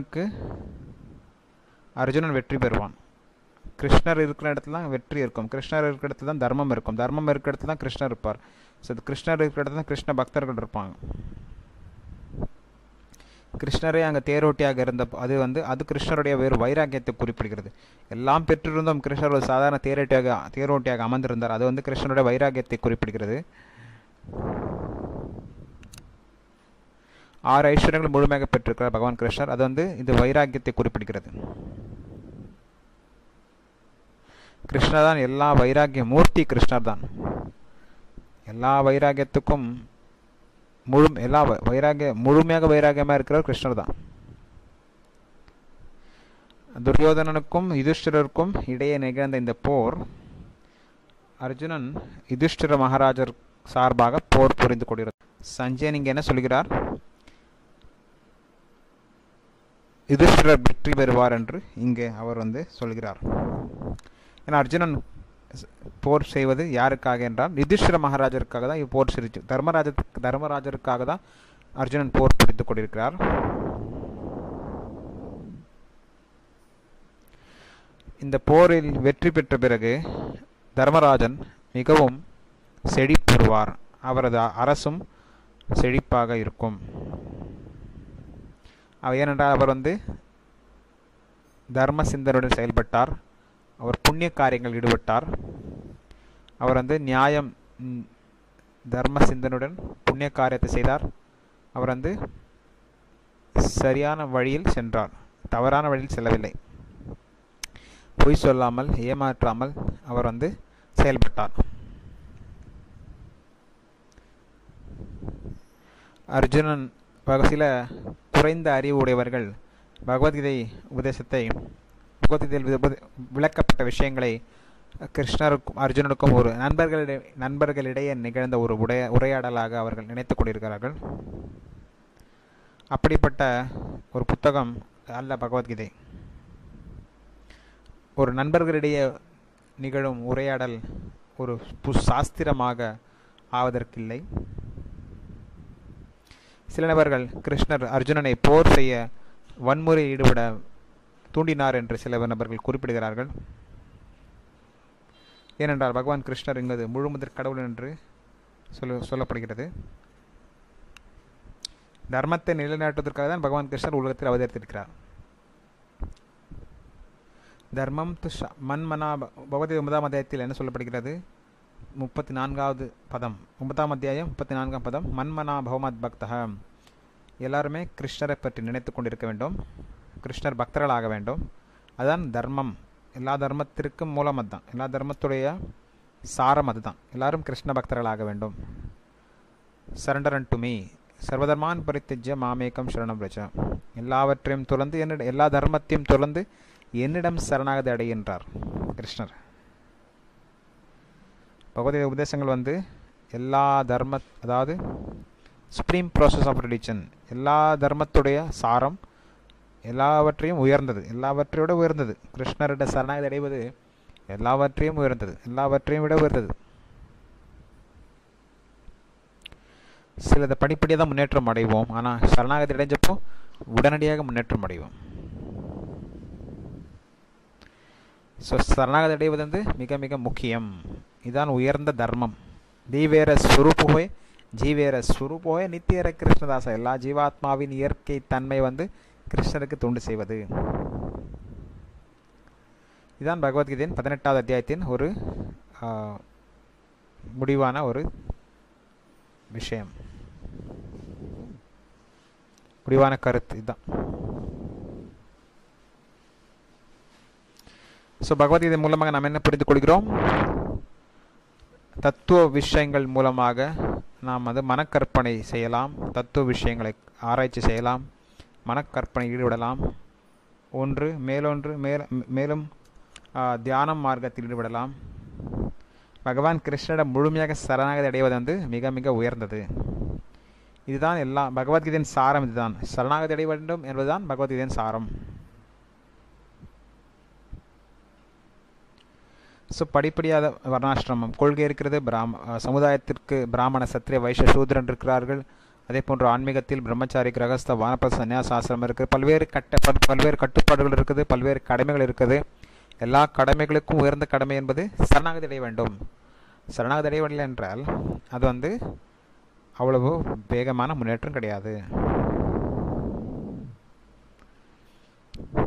வெற்றி பெறுவான். கிருஷ்ணர் இருக்கிற இடத்துல தான் வெற்றி இருக்கும், கிருஷ்ணர் இருக்கிற இடத்துல தான் தர்மம் இருக்கும், தர்மம் இருக்கிற இடத்துல தான் கிருஷ்ணர் இருப்பார். ஸோ கிருஷ்ணர் இருக்கிற இடத்துல தான் கிருஷ்ண பக்தர்கள் இருப்பாங்க. கிருஷ்ணரே அங்கே தேரோட்டியாக இருந்த அது கிருஷ்ணருடைய வேறு வைராக்கியத்தை குறிப்பிடுகிறது. எல்லாம் பெற்றிருந்தும் கிருஷ்ணர் ஒரு சாதாரண தேரோட்டியாக அமர்ந்திருந்தார். அது கிருஷ்ணருடைய வைராக்கியத்தை குறிப்பிடுகிறது. 6 ஐஸ்வர்யங்கள் முழுமையாக பெற்றிருக்கிறார் பகவான் கிருஷ்ணர். அது இந்த வைராக்கியத்தை குறிப்பிடுகிறது. கிருஷ்ணர் தான் எல்லா வைராக்கிய மூர்த்தி, கிருஷ்ணர் தான் எல்லா வைராக்கியத்துக்கும் முழுமையாக வைராக்கியமாக இருக்கிறவர் கிருஷ்ணர் தான். துரியோதனனுக்கும் யுதிஷ்டிரருக்கும் இடையே நிகழ்ந்த இந்த போர், அர்ஜுனன் யுதிஷ்டிர மகாராஜர் சார்பாக போர் புரிந்து கொள்கிறார். சஞ்சயன் இங்கே என்ன சொல்கிறார்? யுதிஷ்டிரர் வெற்றி பெறுவார் என்று இங்கே அவர் சொல்கிறார். ஏன்னா அர்ஜுனன் போர் செய்வது யாருக்காக என்றால் யுதிஷ்டிர மகாராஜருக்காக தான் போர் செய்து, தர்மராஜருக்காக தான் அர்ஜுனன் போர் புரிந்து கொண்டிருக்கிறார். இந்த போரில் வெற்றி பெற்ற பிறகு தர்மராஜன் மிகவும் செழிப்பெறுவார், அவரது அரசும் செழிப்பாக இருக்கும். ஏனென்றால் அவர் தர்ம சிந்தனுடன் செயல்பட்டார், அவர் புண்ணிய காரியங்கள் ஈடுபட்டார், அவர் நியாயம் தர்ம சிந்தனுடன் புண்ணிய காரியத்தை செய்தார், அவர் சரியான வழியில் சென்றார், தவறான வழியில் செல்லவில்லை, பொய் சொல்லாமல் ஏமாற்றாமல் அவர் செயல்பட்டார். அர்ஜுனன் சில குறைந்த அறிவு உடையவர்கள் பகவத்கீதை உபதேசத்தை பகவத்கீதையில் விளக்கப்பட்ட விஷயங்களை கிருஷ்ணருக்கும் அர்ஜுனனுக்கும் ஒரு நண்பர்களிடையே நிகழ்ந்த ஒரு உரையாடலாக அவர்கள் நினைத்து கொண்டிருக்கிறார்கள். அப்படிப்பட்ட ஒரு புத்தகம் அல்ல பகவத்கீதை. ஒரு நண்பர்களிடையே நிகழும் உரையாடல் ஒரு சாஸ்திரமாக ஆவதற்கில்லை. சில நபர்கள் கிருஷ்ணர் அர்ஜுனனை போர் செய்ய வன்முறை ஈடுபட தூண்டினார் என்று சில நபர்கள் குறிப்பிடுகிறார்கள். ஏனென்றால் பகவான் கிருஷ்ணர் இங்கு முழுமுதற் கடவுள் என்று சொல்லப்படுகிறது. தர்மத்தை நிலைநாட்டுவதற்காக தான் பகவான் கிருஷ்ணர் உலகத்தில் அவதரித்திருக்கிறார். தர்மம் து மன்மனா பகவத்கீதை 9ஆம் அத்தியாயத்தில் என்ன சொல்லப்படுகிறது? 34வது பதம், 9ஆம் அத்தியாயம் 34ஆம் பதம், மன்மனா பவமத் பக்தா. எல்லாருமே கிருஷ்ணரை பற்றி நினைத்து கொண்டிருக்க வேண்டும், கிருஷ்ணர் பக்தர்களாக வேண்டும். அதுதான் தர்மம். எல்லா தர்மத்திற்கும் மூலம் அதுதான், எல்லா தர்மத்துடைய சாரம் அதுதான். எல்லாரும் கிருஷ்ண பக்தர்களாக வேண்டும். சரண்டர் அண்ட் டு மீ சர்வதர்மான் பரித்திஜ்ய மாமேகம் சரணம் பிரஜ. எல்லாவற்றையும் துறந்து எல்லா தர்மத்தையும் துறந்து என்னிடம் சரணாகதி அடைகின்றார் கிருஷ்ணர். பகவத்கீதை உபதேசங்கள் எல்லா அதாவது சுப்ரீம் ப்ராசஸ் ஆஃப் ரிலிஜன், எல்லா தர்மத்துடைய சாரம், எல்லாவற்றையும் உயர்ந்தது, எல்லாவற்றையோட உயர்ந்தது. கிருஷ்ணரிட சரணாகதி அடைவது எல்லாவற்றையும் உயர்ந்தது, எல்லாவற்றையும் விட உயர்ந்தது. சிலது படிப்படியாக தான் முன்னேற்றம் அடைவோம், ஆனால் சரணாகதி அடைஞ்சப்போ உடனடியாக முன்னேற்றம் அடைவோம். ஸோ சரணாகதி அடைவது மிக மிக முக்கியம். இதுதான் உயர்ந்த தர்மம். தீவேர ஸ்வரூபோய் ஜீவேர ஸ்வரூபோய் நித்தியர கிருஷ்ணதாச. எல்லா ஜீவாத்மாவின் இயற்கை தன்மை கிருஷ்ணருக்கு தொண்டு செய்வது. இதுதான் பகவத்கீதையின் 18வது அத்தியாயத்தின் ஒரு முடிவான ஒரு விஷயம், முடிவான கருத்து இதுதான். ஸோ பகவத்கீதை மூலமாக நாம் என்ன புரிந்து கொள்கிறோம்? தத்துவ விஷயங்கள் மூலமாக நாம் மனக்கற்பனை செய்யலாம், தத்துவ விஷயங்களை ஆராய்ச்சி செய்யலாம், மனக்கற்பனை ஈடுபடலாம். ஒன்று மேலும் தியானம் மார்க்கத்தில் ஈடுபடலாம். பகவான் கிருஷ்ணரிடம் முழுமையாக சரணாகதி அடைவது மிக மிக உயர்ந்தது. இதுதான் பகவத்கீதையின் சாரம். இதுதான் சரணாகதி அடைய வேண்டும் என்பதுதான் பகவத்கீதையின் சாரம். ஸோ படிப்படியாக வர்ணாசிரமம் கொள்கை இருக்கிறது. சமுதாயத்திற்கு பிராமண, சத்திரிய, வைஷ்ய, சூத்ரன் இருக்கிறார்கள். அதே போன்று ஆன்மீகத்தில் பிரம்மச்சாரி, கிரகஸ்த, வானப்பிரஸ்த, சன்னியாச ஆசிரமம் இருக்குது. பல்வேறு கட்டுப்பாடுகள் இருக்குது, பல்வேறு கடமைகள் இருக்குது. எல்லா கடமைகளுக்கும் உயர்ந்த கடமை என்பது சரணாகதி அடைய வேண்டும். சரணாகதி அடையவில்லை என்றால் அது அவ்வளவு வேகமான முன்னேற்றம் கிடையாது.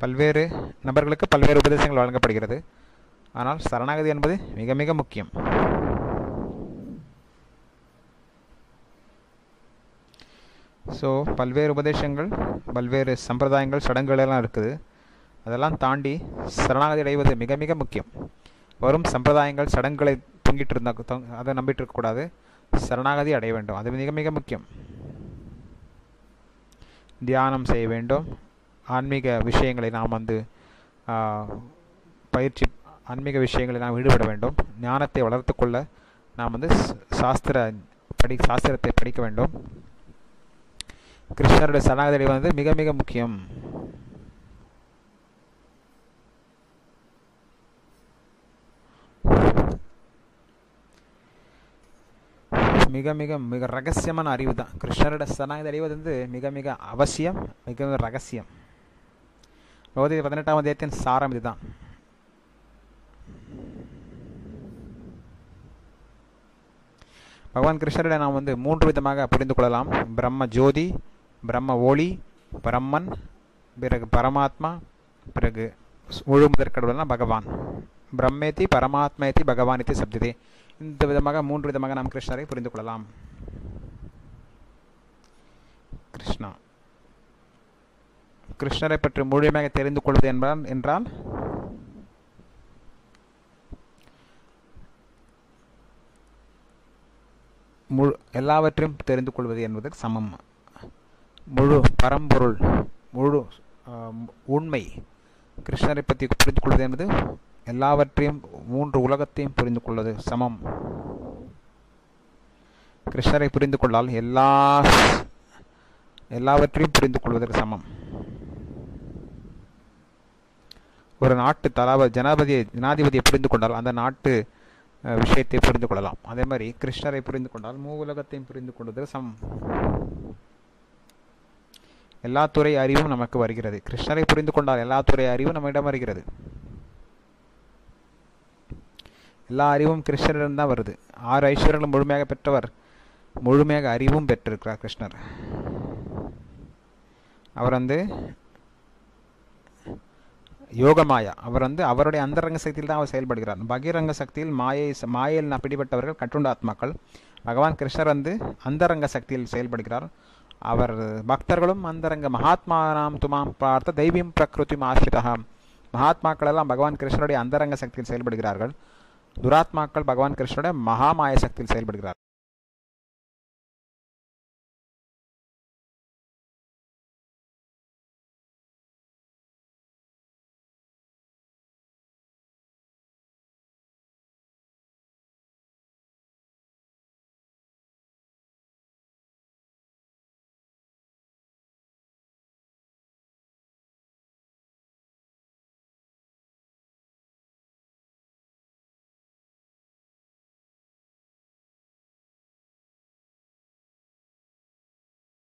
பல்வேறு நபர்களுக்கு பல்வேறு உபதேசங்கள் வழங்கப்படுகிறது. ஆனால் சரணாகதி என்பது மிக மிக முக்கியம். ஸோ பல்வேறு உபதேசங்கள், பல்வேறு சம்பிரதாயங்கள், சடங்குகள் எல்லாம் இருக்குது. அதெல்லாம் தாண்டி சரணாகதி அடைவது மிக மிக முக்கியம். வரும் சம்பிரதாயங்கள், சடங்குகளை தொங்கிட்டு இருந்தால் அதை நம்பிட்டு இருக்கக்கூடாது. சரணாகதி அடைய வேண்டும், அது மிக மிக முக்கியம். தியானம் செய்ய வேண்டும். ஆன்மீக விஷயங்களை நாம் ஆன்மீக விஷயங்களை நாம் ஈடுபட வேண்டும். ஞானத்தை வளர்த்து கொள்ள நாம் சாஸ்திரத்தை படிக்க வேண்டும். கிருஷ்ணருடைய சரணாகதி மிக மிக முக்கியம். மிக மிக மிக ரகசியமான அறிவு தான். கிருஷ்ணரோட சரணாகதி அடைவது மிக மிக அவசியம், மிக ரகசியம். பகவத்கீதை 18ஆம் அத்தியாயத்தின் சாரம் இதுதான். பகவான் கிருஷ்ணரை நாம் 3 விதமாக புரிந்து கொள்ளலாம். பிரம்ம ஜோதி, பிரம்ம ஒளி, பிரம்மன், பிறகு பரமாத்மா, பிறகு முழு முதற் கடவுள்னா பகவான். பிரம்மேதி பரமாத்மேதி பகவானிதி சப்ததே. இந்த விதமாக 3 விதமாக நாம் கிருஷ்ணரை புரிந்து கொள்ளலாம். கிருஷ்ணரை பற்றி முழுமையாக தெரிந்து கொள்வது என்றால் எல்லாவற்றையும் தெரிந்து கொள்வது என்பதற்கு சமம். முழு பரம்பொருள், முழு உண்மை, கிருஷ்ணரை பற்றி புரிந்து கொள்வது என்பது எல்லாவற்றையும் 3 உலகத்தையும் புரிந்து கொள்வது சமம். கிருஷ்ணரை புரிந்து கொண்டால் எல்லாவற்றையும் புரிந்து கொள்வதற்கு சமம். ஒரு நாட்டு ஜனாதிபதியை புரிந்து கொண்டால் அந்த நாட்டு விஷயத்தை புரிந்து கொள்ளலாம். அதே மாதிரி கிருஷ்ணரை புரிந்து கொண்டால் உலகத்தையும் புரிந்து கொள்வதற்கு சமம். எல்லா துறை அறிவும் நமக்கு வருகிறது. கிருஷ்ணரை புரிந்து கொண்டால் எல்லா துறை அறிவும் நம்மிடம் வருகிறது. எல்லா அறிவும் கிருஷ்ணரிடம் தான் வருது. 6 ஐஸ்வர்யங்களும் முழுமையாக பெற்றவர், முழுமையாக அறிவும் பெற்றிருக்கிறார் கிருஷ்ணர். அவர் யோகமாயா, அவர் அவருடைய அந்தரங்க சக்தியில் தான் அவர் செயல்படுகிறார். பகிரங்க சக்தியில் மாயையில் பிடிபட்டவர்கள் கட்டுண்ட ஆத்மாக்கள். பகவான் கிருஷ்ணர் அந்தரங்க சக்தியில் செயல்படுகிறார். அவர் பக்தர்களும் அந்தரங்க மகாத்மானாம் துமாம் பார்த்த தெய்வீம் பிரகிருதிம் ஆசிரிதா. மகாத்மாக்கள் எல்லாம் பகவான் கிருஷ்ணருடைய அந்தரங்க சக்தியில் செயல்படுகிறார்கள். துராத்மாக்கள் பகவான் கிருஷ்ணருடைய மகாமாய சக்தியில் செயல்படுகிறார்கள்.